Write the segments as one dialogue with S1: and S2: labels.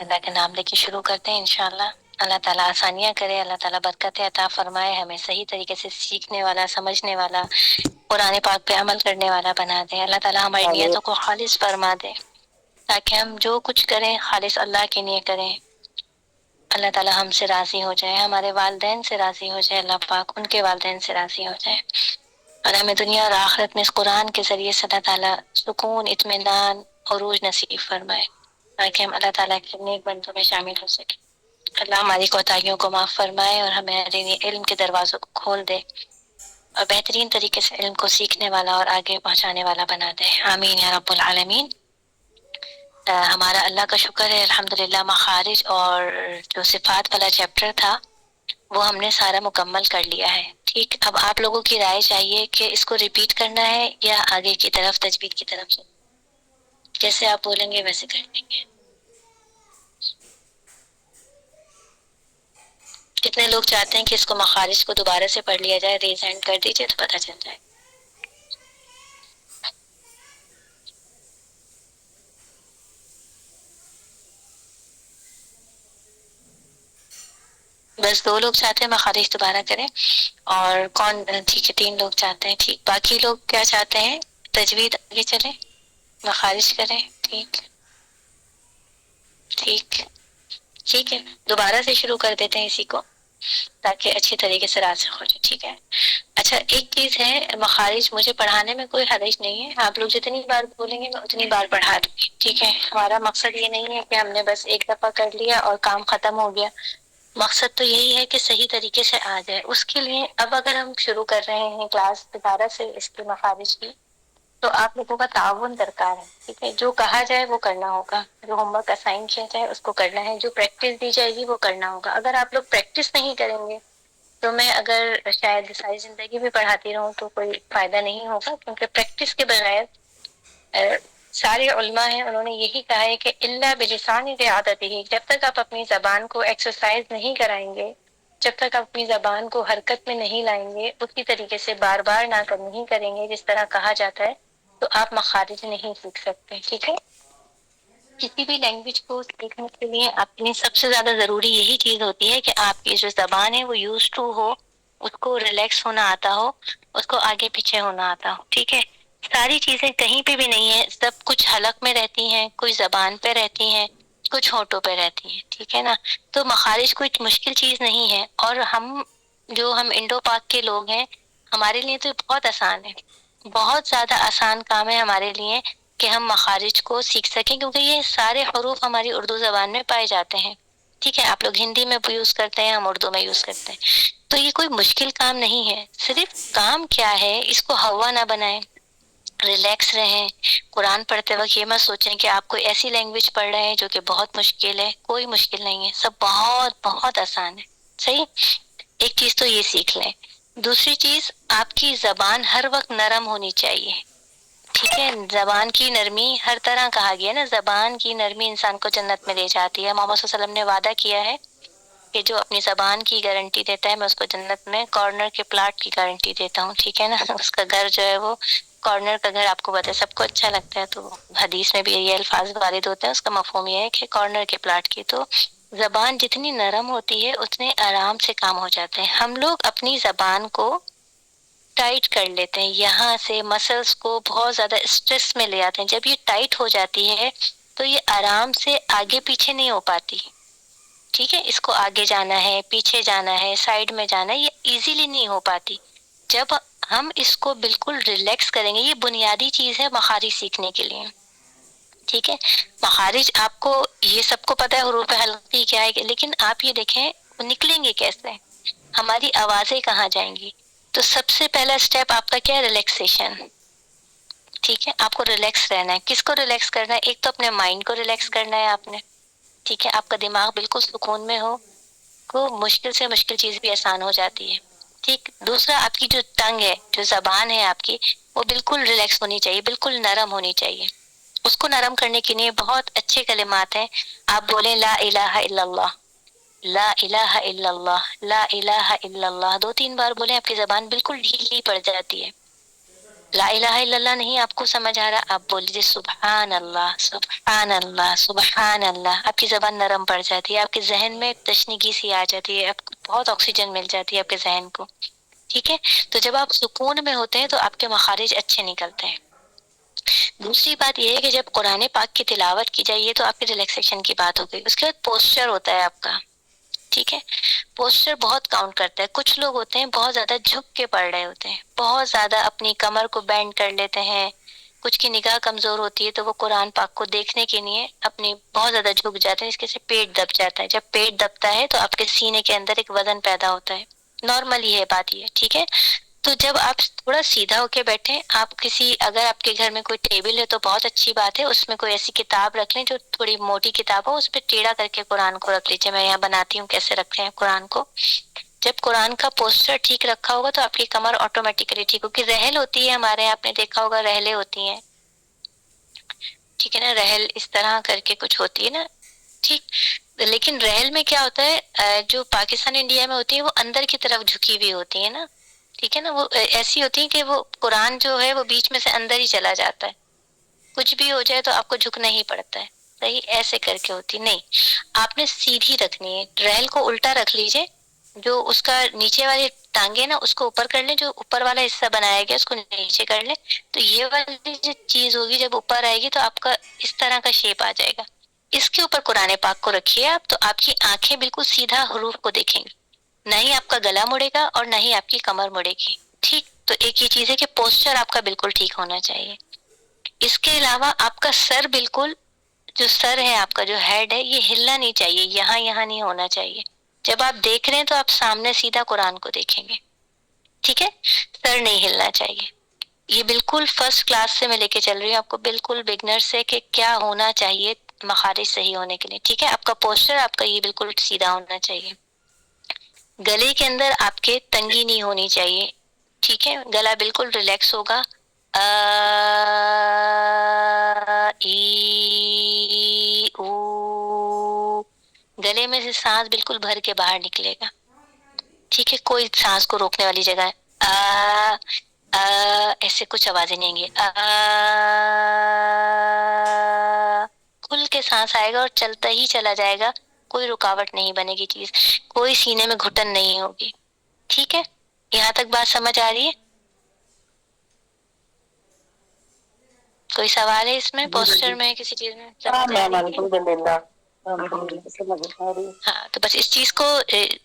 S1: اللہ کا نام لے کے شروع کرتے ہیں انشاءاللہ۔ اللہ تعالیٰ آسانیاں کرے، اللہ تعالیٰ برکتیں عطا فرمائے، ہمیں صحیح طریقے سے سیکھنے والا، سمجھنے والا، قرآن پاک پہ عمل کرنے والا بنا دے۔ اللہ تعالیٰ ہماری
S2: آمین۔
S1: نیتوں کو خالص فرما دے، تاکہ ہم جو کچھ کریں خالص اللہ کے لیے کریں۔ اللہ تعالیٰ ہم سے راضی ہو جائے، ہمارے والدین سے راضی ہو جائے، اللہ پاک ان کے والدین سے راضی ہو جائے، اور ہمیں دنیا اور آخرت میں اس قرآن کے ذریعے سے اللہ تعالیٰ سکون، اطمینان، عروج نصیب فرمائے، تاکہ ہم اللہ تعالیٰ کے نیک بندوں میں شامل ہو سکیں۔ اللہ ہماری کوتاہیوں کو معاف فرمائے اور ہمارے علم کے دروازوں کو کھول دے، اور بہترین طریقے سے علم کو سیکھنے والا اور آگے پہنچانے والا بنا دے، آمین یا رب العالمین۔ ہمارا اللہ کا شکر ہے، الحمدللہ مخارج اور جو صفات والا چیپٹر تھا وہ ہم نے سارا مکمل کر لیا ہے۔ ٹھیک، اب آپ لوگوں کی رائے چاہیے کہ اس کو ریپیٹ کرنا ہے یا آگے کی طرف تجوید کی طرف سے، جیسے آپ بولیں گے ویسے کر دیں گے۔ کتنے لوگ چاہتے ہیں کہ اس کو مخارج کو دوبارہ سے پڑھ لیا جائے؟ ریز ہینڈ کر دیجئے تو پتہ چل جائے۔ بس 2 لوگ چاہتے ہیں مخارج دوبارہ کریں، اور کون؟ ٹھیک ہے، 3 لوگ چاہتے ہیں۔ ٹھیک، باقی لوگ کیا چاہتے ہیں؟ تجوید آگے چلیں، مخارج کریں؟ ٹھیک ٹھیک ٹھیک ہے، دوبارہ سے شروع کر دیتے ہیں اسی کو، تاکہ اچھی طریقے سے راسخ ہو جائے۔ ٹھیک ہے، اچھا ایک چیز ہے، مخارج مجھے پڑھانے میں کوئی حرج نہیں ہے، آپ لوگ جتنی بار بولیں گے میں اتنی بار پڑھا دوں گی۔ ٹھیک ہے، ہمارا مقصد یہ نہیں ہے کہ ہم نے بس ایک دفعہ کر لیا اور کام ختم ہو گیا، مقصد تو یہی ہے کہ صحیح طریقے سے آ جائے۔ اس کے لیے اب اگر ہم شروع کر رہے ہیں کلاس دوبارہ سے اس کے مخارج کی، تو آپ لوگوں کا تعاون درکار ہے۔ ٹھیک ہے، جو کہا جائے وہ کرنا ہوگا، جو ہوم ورک اسائن کیا جائے اس کو کرنا ہے، جو پریکٹس دی جائے گی وہ کرنا ہوگا۔ اگر آپ لوگ پریکٹس نہیں کریں گے تو میں اگر شاید ساری زندگی بھی پڑھاتی رہوں تو کوئی فائدہ نہیں ہوگا، کیونکہ پریکٹس کے بغیر سارے علماء ہیں انہوں نے یہی کہا ہے کہ اللہ بلسان عادتہ، جب تک آپ اپنی زبان کو ایکسرسائز نہیں کرائیں گے، جب تک آپ اپنی زبان کو حرکت میں نہیں لائیں گے، اسی طریقے سے بار بار نہیں کریں گے جس طرح کہا جاتا ہے، تو آپ مخارج نہیں سیکھ سکتے۔ ٹھیک ہے، کسی بھی لینگویج کو سیکھنے کے لیے اپنی سب سے زیادہ ضروری یہی چیز ہوتی ہے کہ آپ کی جو زبان ہے وہ یوز ٹو ہو، اس کو ریلیکس ہونا آتا ہو، اس کو آگے پیچھے ہونا آتا ہو۔ ٹھیک ہے، ساری چیزیں کہیں پہ بھی نہیں ہے، سب کچھ حلق میں رہتی ہیں، کچھ زبان پہ رہتی ہیں، کچھ ہونٹوں پہ رہتی ہیں۔ ٹھیک ہے نا، تو مخارج کوئی مشکل چیز نہیں ہے، اور ہم انڈو پاک کے لوگ ہیں، ہمارے لیے تو بہت آسان ہے، بہت زیادہ آسان کام ہے ہمارے لیے کہ ہم مخارج کو سیکھ سکیں، کیونکہ یہ سارے حروف ہماری اردو زبان میں پائے جاتے ہیں۔ ٹھیک ہے، آپ لوگ ہندی میں یوز کرتے ہیں، ہم اردو میں یوز کرتے ہیں، تو یہ کوئی مشکل کام نہیں ہے۔ صرف کام کیا ہے، اس کو ہوا نہ بنائیں، ریلیکس رہیں۔ قرآن پڑھتے وقت یہ مت سوچیں کہ آپ کوئی ایسی لینگویج پڑھ رہے ہیں جو کہ بہت مشکل ہے، کوئی مشکل نہیں ہے، سب بہت بہت آسان ہے۔ صحیح، ایک چیز تو یہ سیکھ لیں۔ دوسری چیز، آپ کی زبان ہر وقت نرم ہونی چاہیے۔ ٹھیک ہے، زبان کی نرمی ہر طرح کہا گیا نا، زبان کی نرمی انسان کو جنت میں لے جاتی ہے۔ محمد صلی اللہ علیہ وسلم نے وعدہ کیا ہے کہ جو اپنی زبان کی گارنٹی دیتا ہے میں اس کو جنت میں کارنر کے پلاٹ کی گارنٹی دیتا ہوں۔ ٹھیک ہے نا، اس کا گھر جو ہے وہ کارنر کا گھر، آپ کو پتہ ہے سب کو اچھا لگتا ہے، تو حدیث میں بھی یہ الفاظ وارد ہوتے ہیں، اس کا مفہوم یہ ہے کہ کارنر کے پلاٹ کی۔ تو زبان جتنی نرم ہوتی ہے اتنے آرام سے کام ہو جاتے ہیں۔ ہم لوگ اپنی زبان کو ٹائٹ کر لیتے ہیں، یہاں سے مسلز کو بہت زیادہ اسٹریس میں لے آتے ہیں، جب یہ ٹائٹ ہو جاتی ہے تو یہ آرام سے آگے پیچھے نہیں ہو پاتی۔ ٹھیک ہے، اس کو آگے جانا ہے، پیچھے جانا ہے، سائڈ میں جانا ہے، یہ ایزیلی نہیں ہو پاتی۔ جب ہم اس کو بالکل ریلیکس کریں گے، یہ بنیادی چیز ہے مخارج سیکھنے کے لیے۔ ٹھیک ہے، مخارج آپ کو یہ سب کو پتہ ہے حروف حلقی کیا ہے، لیکن آپ یہ دیکھیں وہ نکلیں گے کیسے، ہماری آوازیں کہاں جائیں گی۔ تو سب سے پہلا سٹیپ آپ کا کیا ہے؟ ریلیکسیشن۔ ٹھیک ہے، آپ کو ریلیکس رہنا ہے۔ کس کو ریلیکس کرنا ہے؟ ایک تو اپنے مائنڈ کو ریلیکس کرنا ہے آپ نے، ٹھیک ہے، آپ کا دماغ بالکل سکون میں ہو، کو مشکل سے مشکل چیز بھی آسان ہو جاتی ہے۔ ٹھیک، دوسرا آپ کی جو ٹنگ ہے، جو زبان ہے آپ کی، وہ بالکل ریلیکس ہونی چاہیے، بالکل نرم ہونی چاہیے۔ اس کو نرم کرنے کے لیے بہت اچھے کلمات ہیں، آپ بولیں لا الہ الا اللہ، لا الہ الا اللہ، لا الہ الا اللہ، 2 3 بار بولیں، آپ کی زبان بالکل ڈھیلی پڑ جاتی ہے۔ لا الہ الا اللہ نہیں آپ کو سمجھ آ رہا، آپ بول لیجیے سبحان اللہ سبحان اللہ سبحان اللہ، آپ کی زبان نرم پڑ جاتی ہے، آپ کے ذہن میں تشنگی سی آ جاتی ہے، آپ کو بہت آکسیجن مل جاتی ہے آپ کے ذہن کو، ٹھیک ہے؟ تو جب آپ سکون میں ہوتے ہیں تو آپ کے مخارج اچھے نکلتے ہیں۔ دوسری بات یہ ہے کہ جب قرآن پاک کی تلاوت کی جائے، یہ تو آپ کے ریلیکسیشن کی بات ہو گئی، اس کے بعد پوسچر ہوتا ہے آپ کا، ٹھیک ہے؟ پوسچر بہت کاؤنٹ کرتا ہے۔ کچھ لوگ ہوتے ہیں بہت زیادہ جھک کے پڑھ رہے ہوتے ہیں، بہت زیادہ اپنی کمر کو بینڈ کر لیتے ہیں، کچھ کی نگاہ کمزور ہوتی ہے تو وہ قرآن پاک کو دیکھنے کے لیے اپنی بہت زیادہ جھک جاتے ہیں، اس کے سے پیٹ دب جاتا ہے۔ جب پیٹ دبتا ہے تو آپ کے سینے کے اندر ایک وزن پیدا ہوتا ہے، نارملی ہے بات یہ، ٹھیک ہے؟ تو جب آپ تھوڑا سیدھا ہو کے بیٹھیں، آپ کسی اگر آپ کے گھر میں کوئی ٹیبل ہے تو بہت اچھی بات ہے، اس میں کوئی ایسی کتاب رکھ لیں جو تھوڑی موٹی کتاب ہو، اس پہ ٹیڑھا کر کے قرآن کو رکھ لیجیے۔ میں یہاں بناتی ہوں کیسے رکھتے ہیں قرآن کو۔ جب قرآن کا پوسچر ٹھیک رکھا ہوگا تو آپ کی کمر آٹومیٹکلی ٹھیک ہوگی۔ رحل ہوتی ہے ہمارے یہاں، آپ نے دیکھا ہوگا رحلیں ہوتی ہیں، ٹھیک ہے نا؟ رحل اس طرح کر کے کچھ ہوتی ہے نا، ٹھیک؟ لیکن رحل میں کیا ہوتا ہے، جو پاکستان انڈیا میں ہوتی ہے وہ اندر کی طرف جھکی ہوئی ہوتی ہے نا، ٹھیک ہے نا؟ وہ ایسی ہوتی ہے کہ وہ قرآن جو ہے وہ بیچ میں سے اندر ہی چلا جاتا ہے، کچھ بھی ہو جائے تو آپ کو جھکنا ہی پڑتا ہے، صحیح؟ ایسے کر کے ہوتی نہیں، آپ نے سیدھی رکھنی ہے، رحل کو الٹا رکھ لیجئے، جو اس کا نیچے والی ٹانگیں نا اس کو اوپر کر لیں، جو اوپر والا حصہ بنایا گیا اس کو نیچے کر لیں، تو یہ والی جو چیز ہوگی جب اوپر آئے گی تو آپ کا اس طرح کا شیپ آ جائے گا۔ اس کے اوپر قرآن پاک کو رکھیے آپ، تو آپ کی آنکھیں بالکل سیدھا حروف کو دیکھیں گی، نہ ہی آپ کا گلا مڑے گا اور نہ ہی آپ کی کمر مڑے گی، ٹھیک؟ تو ایک یہ چیز ہے کہ پوسچر آپ کا بالکل ٹھیک ہونا چاہیے۔ اس کے علاوہ آپ کا سر بالکل، جو سر ہے آپ کا جو ہیڈ ہے یہ ہلنا نہیں چاہیے، یہاں یہاں نہیں ہونا چاہیے۔ جب آپ دیکھ رہے ہیں تو آپ سامنے سیدھا قرآن کو دیکھیں گے، ٹھیک ہے؟ سر نہیں ہلنا چاہیے۔ یہ بالکل فرسٹ کلاس سے میں لے کے چل رہی ہوں آپ کو، بالکل بگنر سے، کہ کیا ہونا چاہیے مخارج صحیح ہونے کے لیے، ٹھیک ہے؟ آپ کا پوسچر آپ کا یہ بالکل سیدھا ہونا چاہیے۔ گلے کے اندر آپ کے تنگی نہیں ہونی چاہیے، ٹھیک ہے؟ گلا بالکل ریلیکس ہوگا، ای او، گلے میں سے سانس بالکل بھر کے باہر نکلے گا، ٹھیک ہے؟ کوئی سانس کو روکنے والی جگہ ہے ایسے کچھ آوازیں نہیں گی، کھل کے سانس آئے گا اور چلتا ہی چلا جائے گا، کوئی رکاوٹ نہیں بنے گی چیز، کوئی سینے میں گھٹن نہیں ہوگی، ٹھیک ہے؟ یہاں تک بات سمجھ آ رہی ہے؟ کوئی سوال ہے اس میں، پوسچر میں، کسی چیز میں سمجھ آ رہی ہے؟ ہاں، تو بس اس چیز کو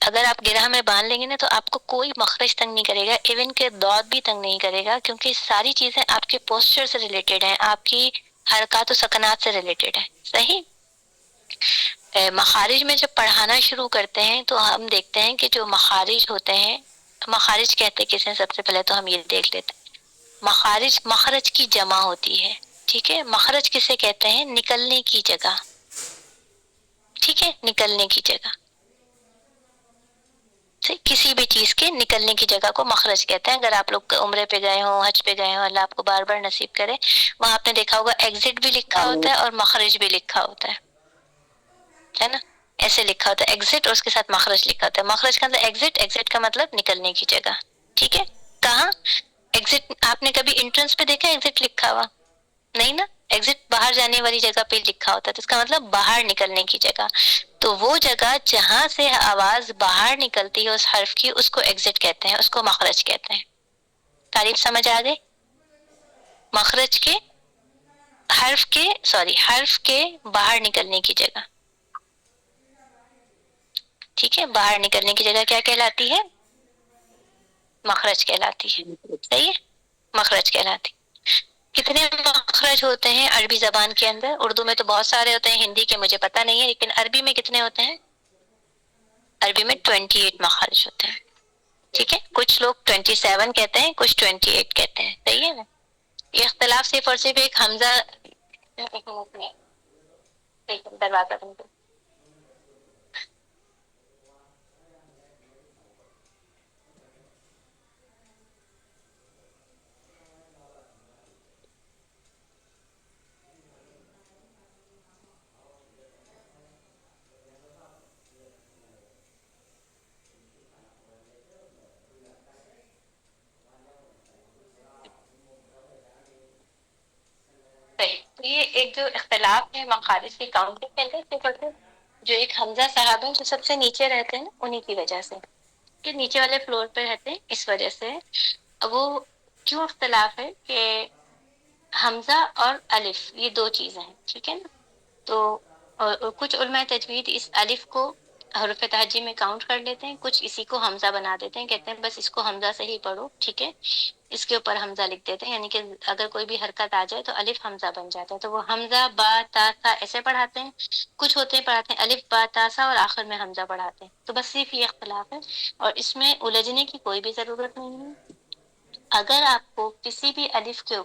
S1: اگر آپ گرہ میں باندھ لیں گے نا تو آپ کو کوئی مخرج تنگ نہیں کرے گا، ایون کہ دود بھی تنگ نہیں کرے گا، کیونکہ ساری چیزیں آپ کے پوسچر سے ریلیٹڈ ہیں، آپ کی حرکات و سکنات سے ریلیٹڈ ہیں، صحیح؟ مخارج میں جب پڑھانا شروع کرتے ہیں تو ہم دیکھتے ہیں کہ جو مخارج ہوتے ہیں، مخارج کہتے کسے ہیں؟ سب سے پہلے تو ہم یہ دیکھ لیتے ہیں، مخارج مخرج کی جمع ہوتی ہے، ٹھیک ہے؟ مخرج کسے کہتے ہیں؟ نکلنے کی جگہ، ٹھیک ہے؟ نکلنے کی جگہ، کسی بھی چیز کے نکلنے کی جگہ کو مخرج کہتے ہیں۔ اگر آپ لوگ عمرے پہ گئے ہوں، حج پہ گئے ہوں، اللہ آپ کو بار بار نصیب کرے، وہاں آپ نے دیکھا ہوگا ایگزٹ بھی لکھا ہوتا ہے اور مخرج بھی لکھا ہوتا ہے نا؟ ایسے لکھا ہوتا ہے ایگزٹ اور اس کے ساتھ مخرج لکھا ہوتا ہے، مخرج کا مطلب ایگزٹ، ایگزٹ کا مطلب نکلنے کی جگہ، ٹھیک ہے؟ کہاں ایگزٹ؟ آپ نے کبھی انٹرنس پہ دیکھا ایگزٹ لکھا ہوا؟ نہیں نا، ایگزٹ باہر جانے والی جگہ پہ لکھا ہوتا ہے، تو اس کا مطلب باہر نکلنے کی جگہ، تو وہ جگہ جہاں سے آواز باہر نکلتی ہے اس حرف کی، اس کو ایگزٹ کہتے ہیں، اس کو مخرج کہتے ہیں۔ تعریف سمجھ آ گئی؟ مخرج کے حرف کے باہر نکلنے کی جگہ، ٹھیک ہے؟ باہر نکلنے کی جگہ کیا کہلاتی ہے؟ مخرج کہلاتی ہے، صحیح ہے؟ مخرج کہلاتی۔ کتنے مخرج ہوتے ہیں عربی زبان کے اندر؟ اردو میں تو بہت سارے ہوتے ہیں، ہندی کے مجھے پتہ نہیں ہے، لیکن عربی میں کتنے ہوتے ہیں؟ عربی میں 28 مخارج ہوتے ہیں، ٹھیک ہے؟ کچھ لوگ 27 کہتے ہیں، کچھ 28 کہتے ہیں، صحیح ہے نا؟ یہ اختلاف صرف اور صرف ایک حمزہ، دروازہ بند کرو۔ ایک جو اختلاف ہے مخارج کی کاؤنٹنگ کے اندر صرف جو ایک حمزہ صاحب ہیں جو سب سے نیچے رہتے ہیں نا، انہیں کی وجہ سے کہ نیچے والے فلور پہ رہتے ہیں، اس وجہ سے وہ کیوں اختلاف ہے کہ حمزہ اور الف یہ دو چیزیں ہیں، ٹھیک ہے نا. تو اور کچھ علماء تجوید اس الف کو حروف تہجی میں کاؤنٹ کر لیتے ہیں، کچھ اسی کو حمزہ بنا دیتے ہیں، کہتے ہیں بس اس کو حمزہ سے ہی پڑھو، ٹھیک ہے، اس کے اوپر حمزہ لکھ دیتے ہیں، یعنی کہ اگر کوئی بھی حرکت آ جائے تو الف حمزہ بن جاتا ہے، تو وہ حمزہ با تا سا ایسے پڑھاتے ہیں. کچھ ہوتے ہیں پڑھاتے ہیں الف با تا سا اور آخر میں حمزہ پڑھاتے ہیں. تو بس صرف یہ اختلاف ہے اور اس میں الجھنے کی کوئی بھی ضرورت نہیں ہے. اگر آپ کو کسی بھی الف کے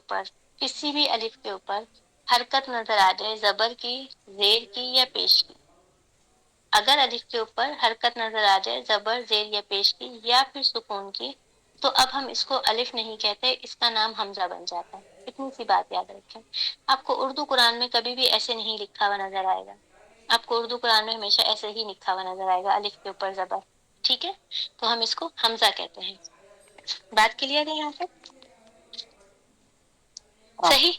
S1: اوپر حرکت نظر آ جائے، زبر کی، زیر کی یا پیش کی، اگر الف کے اوپر حرکت نظر آ جائے زبر، زیر یا پیش کی یا پھر سکون کی، تو اب ہم اس کو الف نہیں کہتے، اس کا نام حمزہ بن جاتا ہے. اتنی سی بات یاد رکھیں. آپ کو اردو قرآن میں کبھی بھی ایسے نہیں لکھا ہوا نظر آئے گا. آپ کو اردو قرآن میں ہمیشہ ایسے ہی لکھا ہوا نظر آئے گا، الف کے اوپر زبر، ٹھیک ہے. تو ہم اس کو حمزہ کہتے ہیں. بات کلیئر ہے یہاں سے؟ صحیح.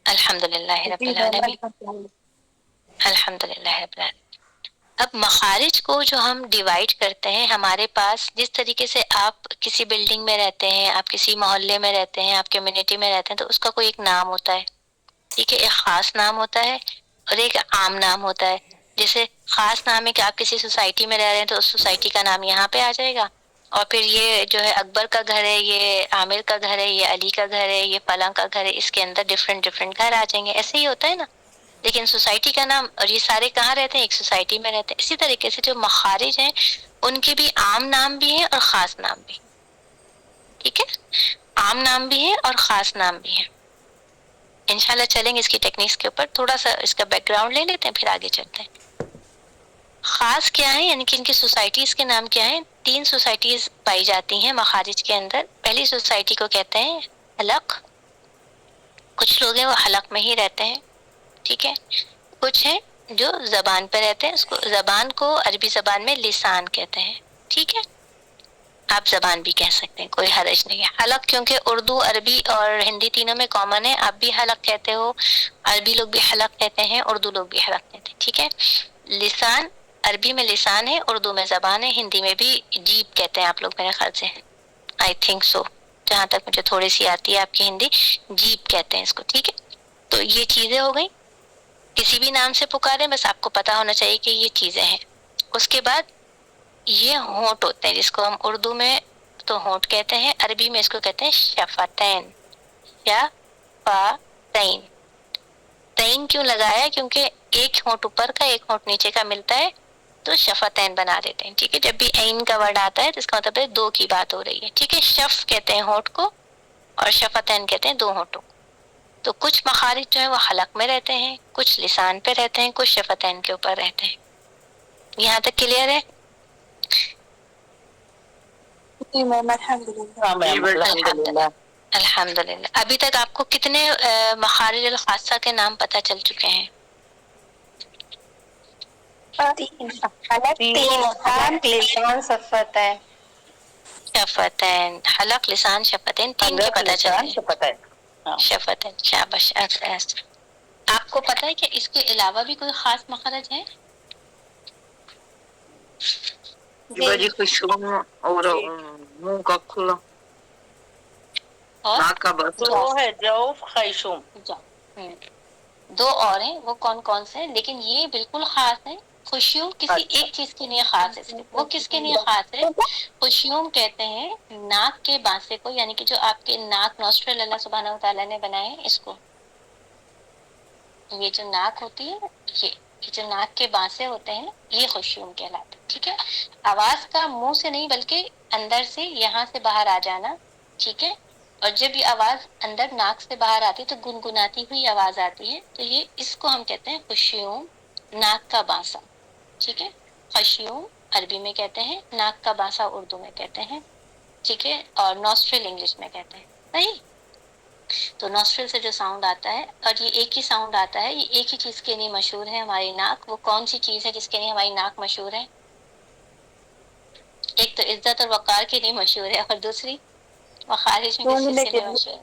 S1: الحمد للہ رب العالمین. الحمد للہ رب العالمین. اب مخارج کو جو ہم ڈیوائڈ کرتے ہیں، ہمارے پاس جس طریقے سے آپ کسی بلڈنگ میں رہتے ہیں، آپ کسی محلے میں رہتے ہیں، آپ کمیونٹی میں رہتے ہیں، تو اس کا کوئی ایک نام ہوتا ہے، ٹھیک ہے، ایک خاص نام ہوتا ہے اور ایک عام نام ہوتا ہے. جیسے خاص نام ہے کہ آپ کسی سوسائٹی میں رہ رہے ہیں تو اس سوسائٹی کا نام یہاں پہ آ جائے گا، اور پھر یہ جو ہے اکبر کا گھر ہے، یہ عامر کا گھر ہے، یہ علی کا گھر ہے، یہ فلاں کا گھر ہے، اس کے اندر ڈفرینٹ ڈفرینٹ گھر آ جائیں گے. ایسے ہی ہوتا ہے نا. لیکن سوسائٹی کا نام، اور یہ سارے کہاں رہتے ہیں؟ ایک سوسائٹی میں رہتے ہیں. اسی طریقے سے جو مخارج ہیں ان کے بھی عام نام بھی ہیں اور خاص نام بھی، ٹھیک ہے، عام نام بھی ہے اور خاص نام بھی ہے. انشاءاللہ چلیں گے اس کی ٹیکنیکس کے اوپر، تھوڑا سا اس کا بیک گراؤنڈ لے لیتے ہیں پھر آگے چلتے ہیں. خاص کیا ہے، یعنی کہ ان کی سوسائٹیز کے نام کیا ہیں؟ 3 سوسائٹیز پائی جاتی ہیں مخارج کے اندر. پہلی سوسائٹی کو کہتے ہیں حلق. کچھ لوگ ہیں وہ حلق میں ہی رہتے ہیں، ٹھیک ہے. کچھ ہیں جو زبان پہ رہتے ہیں، اس کو زبان کو عربی زبان میں لسان کہتے ہیں، ٹھیک ہے. آپ زبان بھی کہہ سکتے ہیں، کوئی حرج نہیں ہے. حلق کیونکہ اردو، عربی اور ہندی تینوں میں کامن ہے، آپ بھی حلق کہتے ہو، عربی لوگ بھی حلق کہتے ہیں، اردو لوگ بھی حلق کہتے ہیں، ٹھیک ہے. لسان عربی میں لسان ہے، اردو میں زبان ہے، ہندی میں بھی جیب کہتے ہیں آپ لوگ میرے خیال سے، آئی تھنک سو، جہاں تک مجھے تھوڑی سی آتی ہے آپ کی ہندی، جیب کہتے ہیں اس کو، ٹھیک ہے. تو یہ چیزیں ہو گئی. کسی بھی نام سے پکارے، بس آپ کو پتا ہونا چاہیے کہ یہ چیزیں ہیں. اس کے بعد یہ ہونٹ ہوتے ہیں، جس کو ہم اردو میں تو ہونٹ کہتے ہیں، عربی میں اس کو کہتے ہیں شفتین یا فاتین. تین کیوں لگایا؟ کیونکہ ایک ہونٹ اوپر کا ایک ہونٹ نیچے کا ملتا ہے تو شفتین بنا دیتے ہیں، ٹھیک ہے. جب بھی عین کا ورڈ آتا ہے تو اس کا مطلب ہے دو کی بات ہو رہی ہے، ٹھیک ہے. شف کہتے ہیں ہونٹ کو اور شفتین کہتے ہیں دو ہونٹوں کو. تو کچھ مخارج جو ہیں وہ حلق میں رہتے ہیں، کچھ لسان پہ رہتے ہیں، کچھ شفتین کے اوپر رہتے ہیں. یہاں تک کلیئر ہے؟
S2: جی میم الحمد للہ.
S1: الحمد للہ. الحمد للہ. ابھی تک آپ کو کتنے مخارج الخاصہ کے نام پتہ چل چکے ہیں؟
S2: 3 حلق، 3 حلق، لسان، شفتین.
S1: شفتین، حلق، لسان، شفتین، 3 کی پتہ چل رہی ہے. شفتین، شاباش. آپ کو پتہ ہے کہ اس کے علاوہ بھی کوئی خاص مخرج ہے؟
S2: جی
S3: خشوم اور منہ کا کھلا،
S1: اور
S3: ناک کا بس،
S2: دو ہے، جوف، خیشوم.
S1: دو اور ہیں، وہ کون کون سے ہیں؟ لیکن یہ بالکل خاص ہے. خشیوم کسی ایک چیز کے لیے خاص ہے صرف. وہ کس کے لیے خاص ہے؟ خشیوم کہتے ہیں ناک کے بانسے کو، یعنی کہ جو آپ کے ناک نوسٹرل اللہ سبحانہ و تعالیٰ نے بنائے ہیں اس کو. یہ جو ناک ہوتی ہے، یہ جو ناک کے بانسے ہوتے ہیں یہ خشیوم کہلاتے ہیں، ٹھیک ہے. آواز کا منہ سے نہیں بلکہ اندر سے، یہاں سے باہر آ جانا، ٹھیک ہے. اور جب یہ آواز اندر ناک سے باہر آتی ہے تو گنگناتی ہوئی آواز آتی ہے، تو یہ اس کو ہم کہتے ہیں خشیوم، ناک کا بانسا، ٹھیک ہے. خشیوم عربی میں کہتے ہیں، ناک کا بانسا اردو میں کہتے ہیں، ٹھیک ہے. اور نوسٹرل انگلش میں کہتے ہیں. صحیح. تو نوسٹرل سے جو ساؤنڈ آتا ہے، اور یہ ایک ہی ساؤنڈ آتا ہے، یہ ایک ہی چیز کے لیے مشہور ہے، ہماری ناک. وہ کون سی چیز ہے جس کے لیے ہماری ناک مشہور ہے؟ ایک تو عزت اور وقار کے لیے مشہور ہے، اور دوسری مخارج میں کس چیز
S2: سونگنے
S1: کے
S2: کے
S1: لیے
S2: لیے.
S1: مشہور ہے؟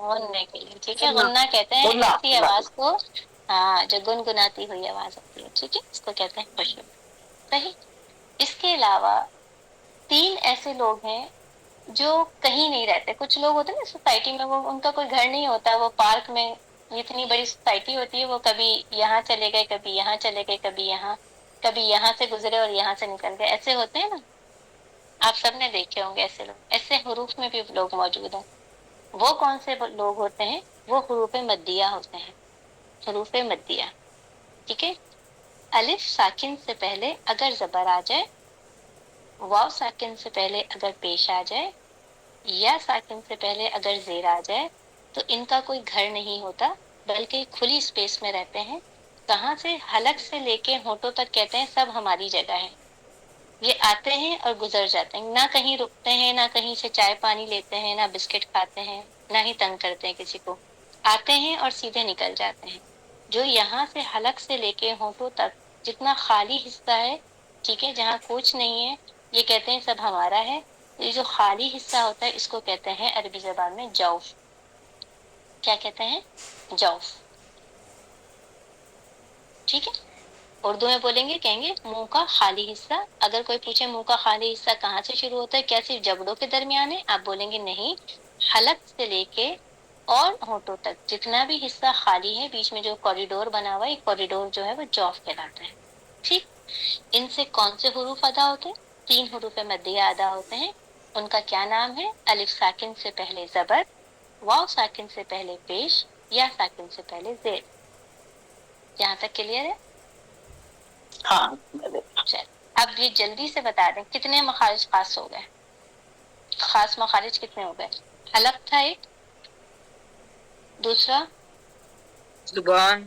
S1: غننے کے لیے، ٹھیک ہے. غنہ کہتے ہیں ایسی آواز کو، ہاں، جو گنگناتی ہوئی آواز ہوتی ہے، ٹھیک ہے، اس کو کہتے ہیں خشوع. صحیح. اس کے علاوہ 3 ایسے لوگ ہیں جو کہیں نہیں رہتے. کچھ لوگ ہوتے ہیں نا سوسائٹی میں، وہ ان کا کوئی گھر نہیں ہوتا، وہ پارک میں، اتنی بڑی سوسائٹی ہوتی ہے، وہ کبھی یہاں چلے گئے، کبھی یہاں چلے گئے، کبھی یہاں سے گزرے اور یہاں سے نکل گئے. ایسے ہوتے ہیں نا، آپ سب نے دیکھے ہوں گے ایسے لوگ. ایسے حروف میں بھی لوگ موجود ہیں. وہ کون سے لوگ ہوتے ہیں؟ وہ حروف مدیہ ہوتے ہیں. حروف مدیہ، ٹھیک ہے. الف ساکن سے پہلے اگر زبر آ جائے، واو ساکن سے پہلے اگر پیش آ جائے، یا ساکن سے پہلے اگر زیر آ جائے، تو ان کا کوئی گھر نہیں ہوتا، بلکہ کھلی اسپیس میں رہتے ہیں. کہاں سے؟ حلق سے لے کے ہونٹوں تک کہتے ہیں سب ہماری جگہ ہے. یہ آتے ہیں اور گزر جاتے ہیں، نہ کہیں رکتے ہیں، نہ کہیں سے چائے پانی لیتے ہیں، نہ بسکٹ کھاتے ہیں، نہ ہی تنگ کرتے ہیں کسی کو. آتے ہیں اور سیدھے نکل جاتے ہیں. جو یہاں سے حلق سے لے کے ہونٹوں تک جتنا خالی حصہ ہے، ٹھیک ہے، جہاں کچھ نہیں ہے، یہ کہتے ہیں سب ہمارا ہے. یہ جو خالی حصہ ہوتا ہے اس کو کہتے ہیں عربی زبان میں جوف. کیا کہتے ہیں؟ جوف. ٹھیک ہے. اردو میں بولیں گے، کہیں گے منہ کا خالی حصہ. اگر کوئی پوچھے منہ کا خالی حصہ کہاں سے شروع ہوتا ہے، کیا صرف جبڑوں کے درمیان ہے؟ آپ بولیں گے نہیں، حلق سے لے کے اور ہونٹوں تک جتنا بھی حصہ خالی ہے، بیچ میں جو کوریڈور بنا ہوا ہے، یہ کوریڈور جو ہے وہ جوف کہلاتا ہے. ٹھیک. ان سے کون سے حروف ادا ہوتے ہیں؟ 3 حروف مدیہ ادا ہوتے ہیں. ان کا کیا نام ہے؟ الف ساکن سے پہلے زبر، واو ساکن سے پہلے پیش، یا ساکن سے پہلے زیر. یہاں تک کلیئر ہے؟
S3: ہاں.
S1: چل، اب یہ جلدی سے بتا دیں کتنے مخارج خاص ہو گئے. خاص مخارج کتنے ہو گئے؟ حلق تھا ایک، دوسرا
S3: زبان،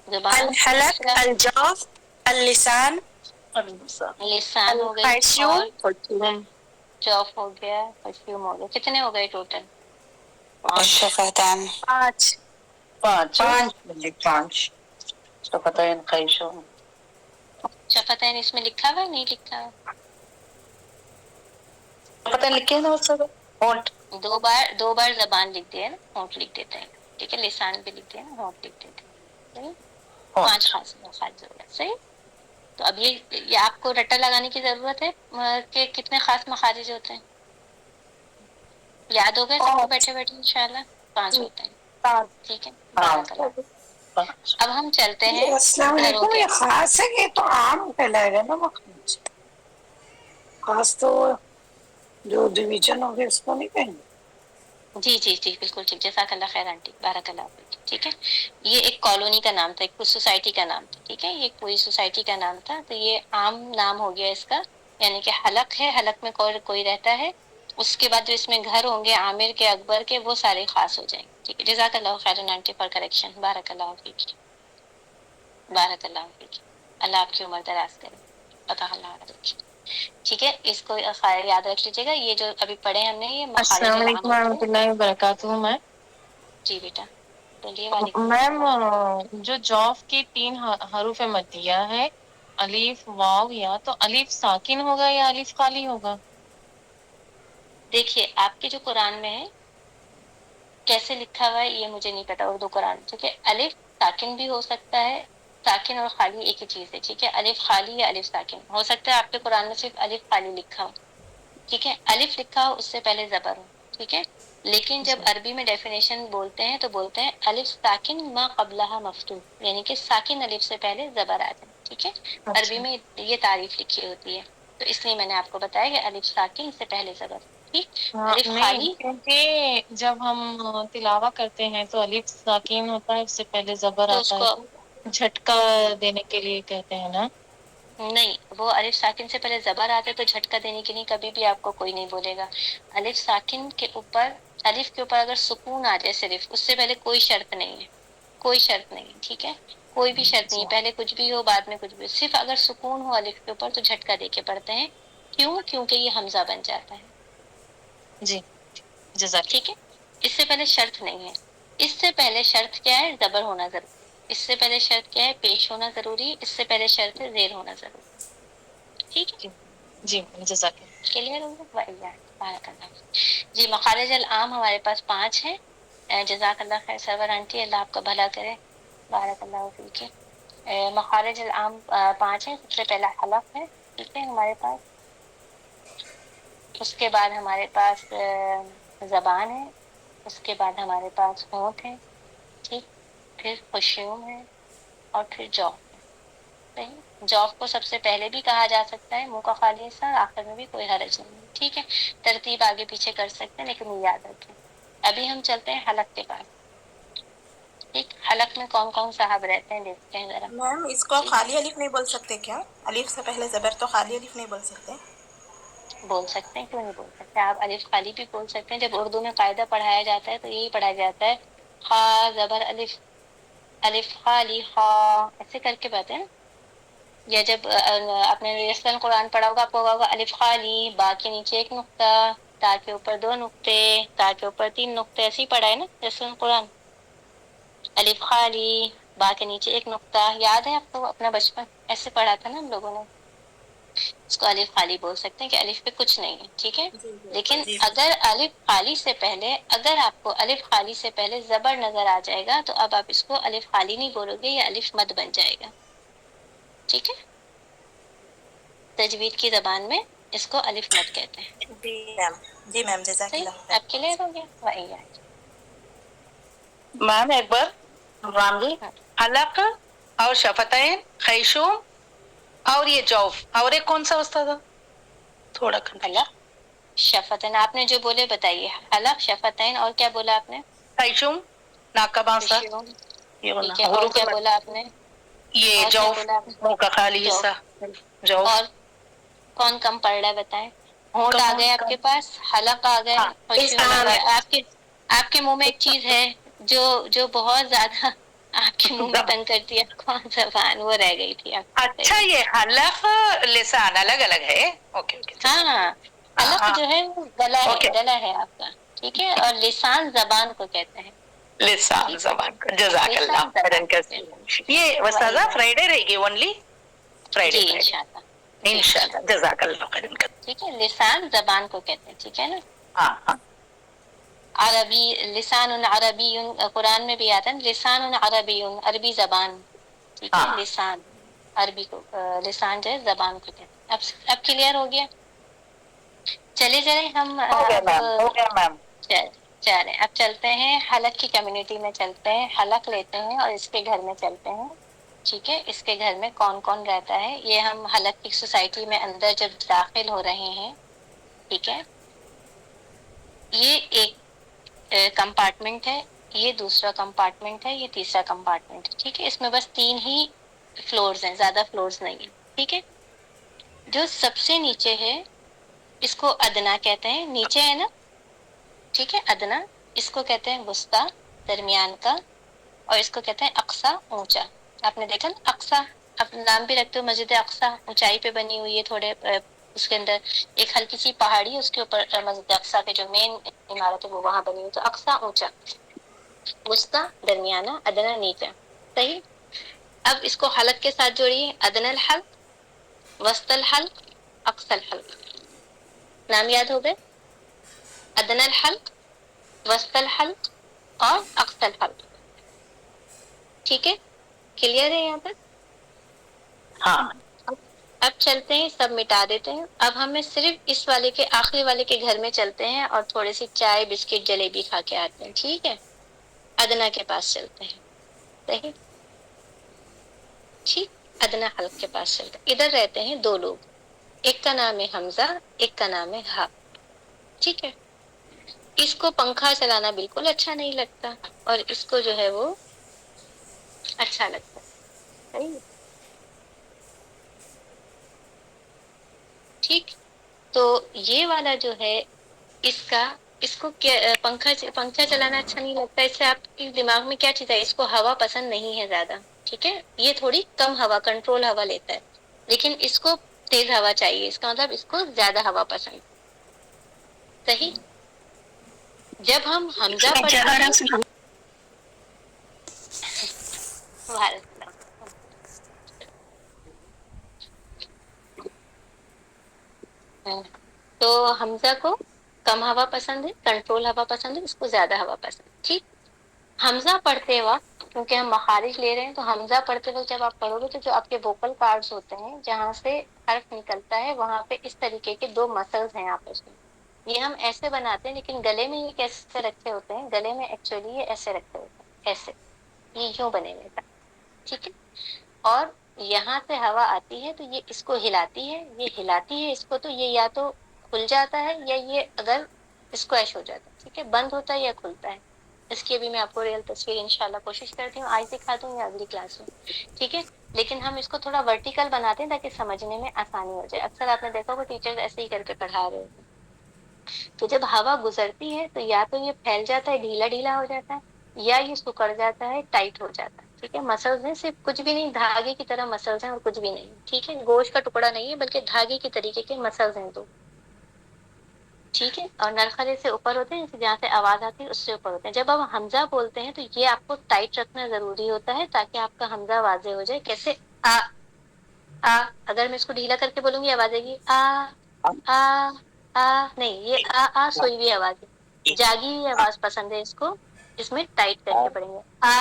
S1: زبان،
S2: الحلق،
S1: تیسرا
S2: الجوف، اللسان،
S1: لسان ہو گئی، اور
S2: الخيشوم،
S3: خرطوم،
S1: جوف ہو گیا، خشوم ہو گیا. کتنے ہو گئے ٹوٹل؟
S3: 5.
S2: الشفتان. 5.
S3: 5 شفتین خیشوم.
S1: شفتین اس میں لکھا ہوا ہے؟ نہیں لکھا ہوا؟
S3: پتہ لکھے نا اس کو ہونٹ.
S1: 2 بار زبان لکھ دیا نا، ہونٹ لکھ دیتے ہیں. ٹھیک ہے، لسان بھی لکھ دیا نا، ہونٹ لکھ دیتے ہیں. صحیح. 5 خاص مخارج ہو گئے. صحیح. تو اب یہ آپ کو رٹا لگانے کی ضرورت ہے کہ کتنے خاص مخارج ہوتے ہیں. یاد ہو گئے سب کو بیٹھے بیٹھے انشاءاللہ؟ 5 ہوتے ہیں. ٹھیک ہے، بارک اللہ. اب ہم چلتے ہیں
S2: السلام
S1: گھروں
S2: علیکم.
S1: کے.
S2: یہ خاص ہے کہ تو عام کہلائے گا نا مخرج. خاص تو جو ڈویژن ہو گیا اس کو نہیں کہیں گے.
S1: جی جی جی بالکل ٹھیک. جزاک اللہ خیر آنٹی، بارک اللہ فیک. ٹھیک ہے. یہ ایک کالونی کا نام تھا، ایک سوسائٹی کا نام تھا. ٹھیک ہے، یہ پوری سوسائٹی کا نام تھا. تو یہ عام نام ہو گیا اس کا. یعنی کہ حلق ہے، حلق میں کوئی رہتا ہے. اس کے بعد جو اس میں گھر ہوں گے عامر کے، اکبر کے، وہ سارے خاص ہو جائیں گے. ٹھیک ہے. جزاک اللہ خیر آنٹی فار کریکشن. بارک اللہ فیک. بارک اللہ فیک. اللہ آپ کی عمر دراز کرے. پتہ اللہ رکھے. ٹھیک ہے، اس کو یاد رکھ لیجیے گا. یہ جو ابھی پڑھے ہم نے، یہ مخارج
S3: السلام علیکم
S1: العام ہوتے
S3: ورحمۃ
S1: ہیں.
S3: اللہ وبرکاتہ. میں
S1: جی بیٹا بولیے. وعلیکم
S3: میم،
S1: السلام.
S3: جو جوف کی 3 حروف مدیہ ہے، الف، واو، یا، تو الف ساکن ہوگا یا الف خالی ہوگا؟
S1: دیکھیے آپ کے جو قرآن میں ہے کیسے لکھا ہوا ہے یہ مجھے نہیں پتا، اردو قرآن. ٹھیک ہے، الف ساکن بھی ہو سکتا ہے. ساکن اور خالی ایک ہی چیز ہے. ٹھیک ہے، الف خالی یا الف ساکن ہو سکتا ہے. آپ کے قرآن میں صرف الف خالی لکھا ہو. ٹھیک ہے، الف لکھا ہو، اس سے پہلے زبر ہو. ٹھیک ہے. لیکن جب
S3: جی.
S1: عربی میں ڈیفینیشن بولتے ہیں تو بولتے ہیں الف ساکن ما قبلها مفتوح، یعنی کہ ساکن الف سے پہلے زبر آ جائے. ٹھیک ہے، عربی
S3: اچھا.
S1: میں یہ تعریف لکھی ہوتی ہے. تو اس لیے میں نے آپ کو بتایا کہ الف ساکن سے پہلے زبر. ٹھیک. الف
S3: نہیں،
S1: خالی
S3: کیونکہ جب ہم تلاوہ کرتے ہیں تو الف ساکین ہوتا ہے، اس سے پہلے زبر
S1: تو اس
S3: آتا ہے،
S1: کو
S3: تو جھٹکا دینے کے لیے کہتے ہیں نا.
S1: نہیں، وہ الف ساکن سے پہلے زبر آتے تو جھٹکا دینے کے لیے کبھی بھی آپ کو کوئی نہیں بولے گا. الف ساکن کے اوپر، الف کے اوپر اگر سکون آ جائے صرف، اس سے پہلے کوئی شرط نہیں ہے. کوئی شرط نہیں. ٹھیک ہے، کوئی بھی شرط نہیں ہے. پہلے کچھ بھی ہو، بعد میں کچھ بھی ہو، صرف اگر سکون ہو الف کے اوپر تو جھٹکا دے کے پڑھتے ہیں. کیوں؟ کیونکہ یہ حمزہ بن جاتا ہے.
S3: جی، جزاک
S1: ٹھیک ہے، اس سے پہلے شرط نہیں ہے. اس سے پہلے شرط کیا ہے؟ زبر ہونا ضروری. اس سے پہلے شرط کیا ہے؟ پیش ہونا ضروری. اس سے پہلے شرط ہے زیر ہونا ضروری. ٹھیک ہے،
S3: جی. جی جزاک.
S1: کلیئر ہوگا. بارک اللہ جی مخارج العام ہمارے پاس 5 ہیں. جزاک اللہ خیر سرور آنٹی, اللہ آپ کا بھلا کرے, بارک اللہ فیک. مخارج العام 5 ہیں. سب سے پہلا حلق ہے, ٹھیک ہے ہمارے پاس. اس کے بعد ہمارے پاس زبان ہے. اس کے بعد ہمارے پاس ہونٹ ہے, ٹھیک, پھر خشیوم ہے, اور پھر جو. صحیح, جوف کو سب سے پہلے بھی کہا جا سکتا ہے, منہ کا خالی حصہ, آخر میں بھی کوئی حرج نہیں ہے, ٹھیک ہے. ترتیب آگے پیچھے کر سکتے ہیں لیکن یہ یاد رکھیں. ابھی ہم چلتے ہیں حلق کے پاس. ٹھیک, حلق میں کون کون صاحب رہتے ہیں دیکھتے ہیں ذرا.
S4: میم اس کو
S1: ٹھیک,
S4: خالی الف نہیں بول سکتے کیا؟ الف سے پہلے زبر تو خالی الف نہیں بول سکتے؟
S1: بول سکتے ہیں, کیوں نہیں بول سکتے, آپ الف خالی بھی بول سکتے ہیں. جب اردو میں قاعدہ پڑھایا جاتا ہے تو یہی پڑھایا جاتا ہے, خا زبر الف, الف خالی خا, ایسے کر کے باتیں نا. یا جب آپ نے یسن قرآن پڑھا ہوگا, آپ کو ہوگا الف خالی, با کے نیچے ایک نقطہ, تا کے اوپر 2 نقطے, تا کے اوپر 3 نقطے, ایسے ہی پڑھا ہے نا یسن قرآن. الف خالی, با کے نیچے ایک نقطہ, یاد ہے آپ کو اپنا بچپن ایسے پڑھا تھا نا ہم لوگوں نے. اس کو الف خالی بول سکتے ہیں کہ الف پہ کچھ نہیں ہے, ٹھیک ہے.
S4: جی
S1: لیکن
S4: جی
S1: اگر الف خالی سے پہلے, اگر آپ کو الف خالی سے پہلے زبر نظر آ جائے گا تو اب آپ اس کو الف خالی نہیں بولو گے, یا الف مد بن جائے گا, ٹھیک ہے. تجوید کی زبان میں اس کو الف مد کہتے ہیں.
S4: جی میم, جی میم جزاک
S1: صحیح,
S4: اللہ خیر.
S1: آپ کلیئر ہو گیا. وہی
S2: میم ایک بار راملی, حلق اور شفتین, خیشوم اور یہ جوف, اور ایک کون سا استاد تھا, تھوڑا
S1: حلق شفتین آپ نے جو بولے بتائیے. حلق شفتین, اور کیا بولا آپ نے؟
S2: خیشوم, ناک کا بانسا,
S1: خشوم,
S2: یہ
S1: ٹھیک ہے. اور
S2: حروف
S1: کیا بولا آپ نے؟
S2: یہ
S1: اور کیا
S2: جوف,
S1: بولا آپ نے؟
S2: منہ کا خالی
S1: جو.
S2: حصہ, جوف.
S1: اور کون کم پڑ رہا ہے بتائیں. ہونٹ آ
S2: کم
S1: گئے آپ کے پاس, حلق آ گئے,
S2: ہاں
S1: خشوم آ گئے. آپ کے منہ میں ایک چیز ہے جو بہت زیادہ آپ کے منہ میں تنگ کرتی ہے, کون زبان, وہ رہ گئی تھی آپ کی.
S2: اچھا, یہ حلق لسان الگ الگ ہے. اوکے اوکے,
S1: ہاں, حلق جو ہے وہ
S2: اوکے,
S1: گلا ہے آپ کا, ٹھیک ہے. اور لسان زبان کو کہتے ہیں.
S2: لسان
S1: ٹھیک ہے,
S2: زبان کا. جزاک اللہ
S1: لسان زبان
S2: خیرن
S1: کو
S2: کثیر.
S1: کہتے
S2: یہ
S1: ہیں. وہی
S2: استاذہ
S1: ہے
S2: فرائیڈے رہے گی اونلی, فرائیڈے
S1: جی,
S2: فرائیڈے
S1: انشاءاللہ. جی
S2: انشاءاللہ.
S1: انشاءاللہ,
S2: جزاک اللہ خیرن کثیر.
S1: ٹھیک ہے. لسان زبان کو کہتے ہیں, ٹھیک ہے نا.
S2: ہاں ہاں,
S1: عربی, لسان عربی, قرآن میں بھی آتا ہے لسان عربی, عربی زبان, ٹھیک ہے.
S2: ہاں.
S1: لسان عربی کو, لسان جو ہے زبان کو کہتے ہیں. اب کلیئر ہو گیا. چلے جائیں ہم
S2: ہو گیا
S1: اب,
S2: میم, ہو گیا میم.
S1: چلیں اب چلتے ہیں حلق کی کمیونٹی میں. چلتے ہیں, حلق لیتے ہیں اور اس کے گھر میں چلتے ہیں, ٹھیک ہے. اس کے گھر میں کون کون رہتا ہے, یہ ہم حلق کی سوسائٹی میں اندر جب داخل ہو رہے ہیں, ٹھیک ہے. یہ ایک کمپارٹمنٹ ہے, یہ دوسرا کمپارٹمنٹ ہے, یہ تیسرا کمپارٹمنٹ ہے, ٹھیک ہے. اس میں بس 3 ہی فلورز ہیں, زیادہ فلورز نہیں ہیں, ٹھیک ہے. جو سب سے نیچے ہے اس کو ادنا کہتے ہیں, نیچے ہے نا, ٹھیک ہے. ادنا, اس کو کہتے ہیں وسطی, درمیان کا, اور اس کو کہتے ہیں اقصی, اونچا. آپ نے دیکھا نا اقصی, آپ نام بھی رکھتے ہو مسجد اقصی, اونچائی پہ بنی ہوئی ہے تھوڑے, اس کے اندر ایک ہلکی سی پہاڑی ہے, اس کے اوپر مسجد اقصی کے جو مین عمارت ہے وہ وہاں بنی ہوئی. تو اقصی اونچا, وسطی درمیانہ, ادنا نیچا, صحیح. اب اس کو حلق کے ساتھ جوڑیے, ادنی الحلق, وسط الحلق, اقصى الحلق. نام یاد ہو گئے, ادنی الحلق, وسط الحلق, اور اقصى الحلق, ٹھیک ہے. کلیئر ہے یہاں تک؟
S2: ہاں,
S1: اب چلتے ہیں, سب مٹا دیتے ہیں. اب ہمیں صرف اس والے کے, آخری والے کے گھر میں چلتے ہیں اور تھوڑی سی چائے بسکٹ جلیبی کھا کے آتے ہیں, ٹھیک ہے. ادنا کے پاس چلتے ہیں, صحیح, ٹھیک. ادنا حلق کے پاس چلتے ہیں. ادھر رہتے ہیں 2 لوگ, ایک کا نام ہے حمزہ, ایک کا نام ہے ہا, ٹھیک ہے. اس کو پنکھا چلانا بالکل اچھا نہیں لگتا, اور اس کو جو ہے وہ اچھا لگتا ہے, صحیح, ٹھیک. تو یہ والا جو ہے اس کا, اس کو پنکھا چلانا اچھا نہیں لگتا. اس سے آپ کے دماغ میں کیا چیز ہے, اس کو ہوا پسند نہیں ہے زیادہ, ٹھیک ہے. یہ تھوڑی کم ہوا, کنٹرول ہوا لیتا ہے, لیکن اس کو تیز ہوا چاہیے. اس کا مطلب اس کو زیادہ ہوا پسند, صحیح. جب ہم حمزہ پڑھتے ہیں, تو حمزہ کو کم ہوا پسند ہے، کنٹرول ہوا پسند ہے، اس کو زیادہ ہوا پسند ہے، ٹھیک۔ حمزہ پڑھتے وقت کیونکہ ہم مخارج لے رہے ہیں تو حمزہ پڑھتے وقت جب آپ پڑھو گے تو جو آپ کے ووکل کارڈز ہوتے ہیں جہاں سے حرف نکلتا ہے وہاں پہ اس طریقے کے دو مسلز ہیں آپس میں، یہ ہم ایسے بناتے ہیں لیکن گلے میں یہ کیسے رکھے ہوتے ہیں، گلے میں ایکچولی یہ ایسے رکھے ہوتے ہیں، ایسے، یہ یوں بنے ہوئے تھا، ٹھیک ہے۔ اور یہاں سے ہوا آتی ہے تو یہ اس کو ہلاتی ہے، یہ ہلاتی ہے اس کو، تو یہ یا تو کھل جاتا ہے یا یہ اگر اسکویش ہو جاتا ہے، ٹھیک ہے، بند ہوتا ہے یا کھلتا ہے۔ اس کی بھی میں آپ کو ریئل تصویر انشاءاللہ کوشش کرتی ہوں، آج دکھا دوں یا اگلی کلاس میں، ٹھیک ہے۔ لیکن ہم اس کو تھوڑا ورٹیکل بناتے ہیں تاکہ سمجھنے میں آسانی ہو جائے، اکثر آپ نے دیکھا ہوگا ٹیچر ایسے ہی کر کے پڑھا رہے ہوتے ہیں، تو جب ہوا گزرتی ہے تو یا تو یہ پھیل جاتا ہے، ڈھیلا ڈھیلا ہو جاتا ہے، یا یہ سکڑ جاتا ہے، ٹائٹ ہو جاتا ہے، ٹھیک ہے۔ مسلز ہیں، صرف کچھ بھی نہیں، دھاگے کی طرح مسلز ہیں اور کچھ بھی نہیں، ٹھیک ہے، گوشت کا ٹکڑا نہیں ہے بلکہ دھاگے کے طریقے کے مسلز ہیں دو، ٹھیک ہے۔ اور نرخرے سے اوپر ہوتے ہیں، جہاں سے آواز آتی ہے اس سے اوپر ہوتے ہیں۔ جب آپ حمزہ بولتے ہیں تو یہ آپ کو ٹائٹ رکھنا ضروری ہوتا ہے تاکہ آپ کا حمزہ واضح ہو جائے، کیسے آ آ، اگر میں اس کو ڈھیلا کر کے بولوں گی آواز آئے گی آ آ آ، نہیں، یہ آ آ سوئی ہوئی آواز ہے، جاگی ہوئی آواز پسند ہے اس کو، اس میں ٹائٹ کر کے پڑھیں گے آ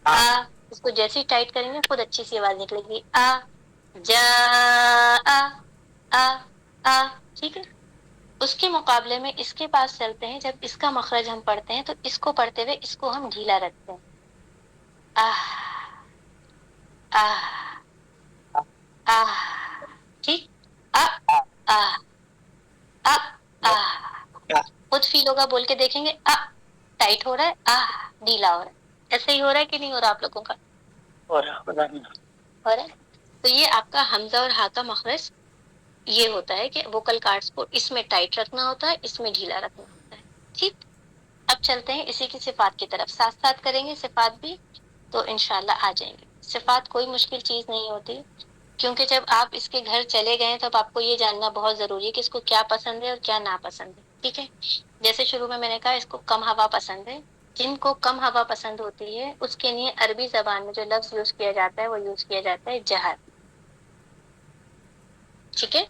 S1: آ، اس کو جیسے ہی ٹائٹ کریں گے خود اچھی سی آواز نکلے گی آ جا آ آ آ، ٹھیک ہے۔ اس کے مقابلے میں اس کے پاس چلتے ہیں، جب اس کا مخرج ہم پڑھتے ہیں تو اس کو پڑھتے ہوئے اس کو ہم ڈھیلا رکھتے ہیں، آہ آہ آہ، ٹھیک، آ آہ آ آہ، خود فیل ہوگا، بول کے دیکھیں گے آ ٹائٹ ہو رہا ہے، آہ ڈھیلا ہو رہا ہے، ایسے ہی ہو رہا ہے کہ نہیں ہو رہا آپ لوگوں کا؟ ہو رہا ہے۔ تو یہ آپ کا حمزہ اور ہا کا مخرج یہ ہوتا ہے کہ ووکل کارڈز کو اس میں ٹائٹ رکھنا ہوتا ہے، اس میں ڈھیلا رکھنا ہوتا ہے، ٹھیک۔ اب چلتے ہیں اسی کی صفات کی طرف، ساتھ ساتھ کریں گے صفات بھی تو انشاءاللہ آ جائیں گے۔ صفات کوئی مشکل چیز نہیں ہوتی، کیونکہ جب آپ اس کے گھر چلے گئے تب آپ کو یہ جاننا بہت ضروری ہے کہ اس کو کیا پسند ہے اور کیا ناپسند ہے، ٹھیک ہے۔ جیسے شروع میں نے کہا اس کو کم ہوا پسند ہے، جن کو کم ہوا پسند ہوتی ہے اس کے لیے عربی زبان میں جو لفظ یوز کیا جاتا ہے وہ یوز کیا جاتا ہے جہر، ٹھیک ہے۔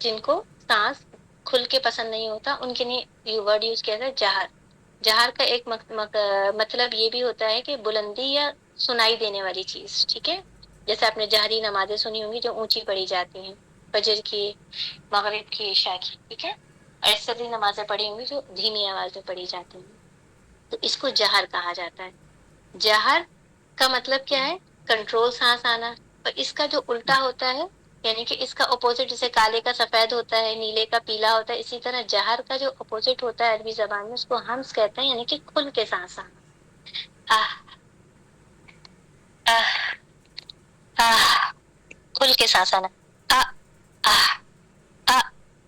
S1: جن کو سانس کھل کے پسند نہیں ہوتا ان کے لیے یہ ورڈ یوز کیا جاتا ہے جہر۔ جہر کا ایک مطلب یہ بھی ہوتا ہے کہ بلندی یا سنائی دینے والی چیز، ٹھیک ہے۔ جیسے آپ نے جہری نمازیں سنی ہوں گی جو اونچی پڑھی جاتی ہیں، فجر کی، مغرب کی، عشاء کی، ٹھیک ہے، اور ایسی نمازیں پڑھی ہوں گی جو دھیمی آواز میں پڑھی جاتی ہیں، تو اس کو جہر کہا جاتا ہے۔ جہر کا مطلب کیا ہے؟ کنٹرول سانس آنا، اور اس کا جو الٹا ہوتا ہے یعنی کہ اس کا اپوزٹ، جیسے کالے کا سفید ہوتا ہے، نیلے کا پیلا ہوتا ہے، اسی طرح جہر کا جو اپوزٹ ہوتا ہے عربی زبان میں اس کو ہمس کہتے ہیں، یعنی کہ کھل کے سانس آنا، آہ آہ آہ، کھل کے سانس آنا، آ آہ آ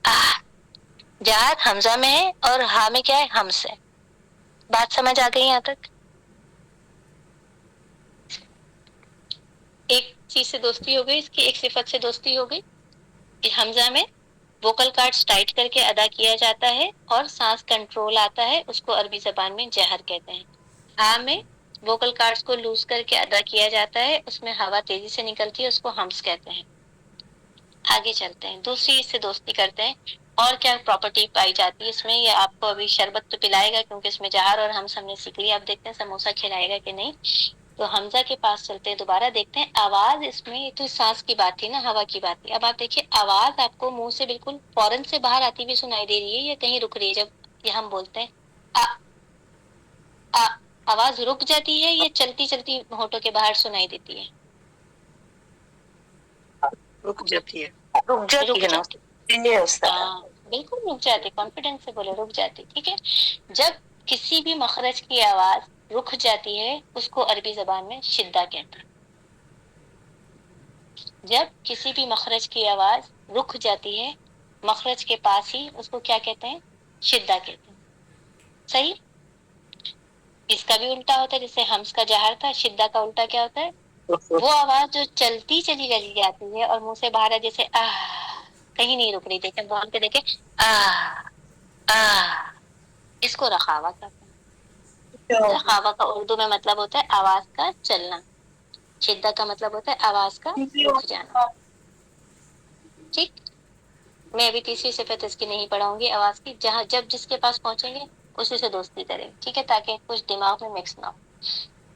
S1: آہ۔ جہر حمزہ میں ہے اور ہا میں کیا ہے؟ ہمس ہے۔ بات سمجھ آ گئی یہاں تک؟ ایک چیز سے دوستی ہو گئی، اس کی ایک صفت سے دوستی ہو گئی کہ حمزہ میں ووکل کارڈز ٹائٹ کر کے ادا کیا جاتا ہے اور سانس کنٹرول آتا ہے، اس کو عربی زبان میں جہر کہتے ہیں۔ ہاں میں ووکل کارڈز کو لوز کر کے ادا کیا جاتا ہے، اس میں ہوا تیزی سے نکلتی ہے، اس کو ہمس کہتے ہیں۔ آگے چلتے ہیں، دوسری اس سے دوستی کرتے ہیں، اور کیا پراپرٹی پائی جاتی ہے اس میں، یہ آپ کو ابھی شربت تو پلائے گا کیونکہ اس میں جہر اور ہمس ہم نے سیکھ لیا، اب دیکھتے ہیں سموسہ کھلائے گا کہ نہیں۔ تو حمزہ کے پاس چلتے ہیں، دوبارہ دیکھتے ہیں آواز اس میں، تو سانس کی بات تھی نا، ہوا کی بات تھی، اب آپ دیکھیے آواز آپ کو منہ سے بالکل فوراً سے باہر آتی ہوئی سنائی دے رہی ہے یا کہیں رک رہی ہے؟ جب یہ ہم بولتے ہیں آ آ، آواز رک جاتی ہے یا چلتی چلتی ہونٹوں کے باہر سنائی دیتی ہے؟
S2: رک جاتی ہے،
S1: رک جاتی، ہاں بالکل رک جاتی، کانفیڈنس سے بولے رک جاتی، ٹھیک ہے۔ جب کسی بھی مخرج کی آواز رک جاتی ہے اس کو عربی زبان میں شدہ کہتے ہیں۔ جب کسی بھی مخرج کی آواز رک جاتی ہے مخرج کے پاس ہی، اس کو کیا کہتے ہیں؟ شدہ کہتے ہیں، صحیح۔ اس کا بھی الٹا ہوتا ہے، جیسے ہمس کا جہر تھا، شدہ کا الٹا کیا ہوتا ہے؟ وہ آواز جو چلتی چلی گلی جاتی ہے اور منہ سے باہر ہے، جیسے کہیں نہیں رک رہی، دیکھیں بول کے دیکھیں اس کو رخاوا کہتے ہیں۔ رخاوا کا اردو میں مطلب ہوتا ہے آواز کا چلنا، شدہ کا مطلب ہوتا ہے آواز کا رک جانا، ٹھیک۔ میں ابھی تیسری صفت اس کی نہیں پڑھاؤں گی آواز کی، جہاں جب جس کے پاس پہنچیں گے اسی سے دوستی کریں، ٹھیک ہے، تاکہ کچھ دماغ میں مکس نہ ہو،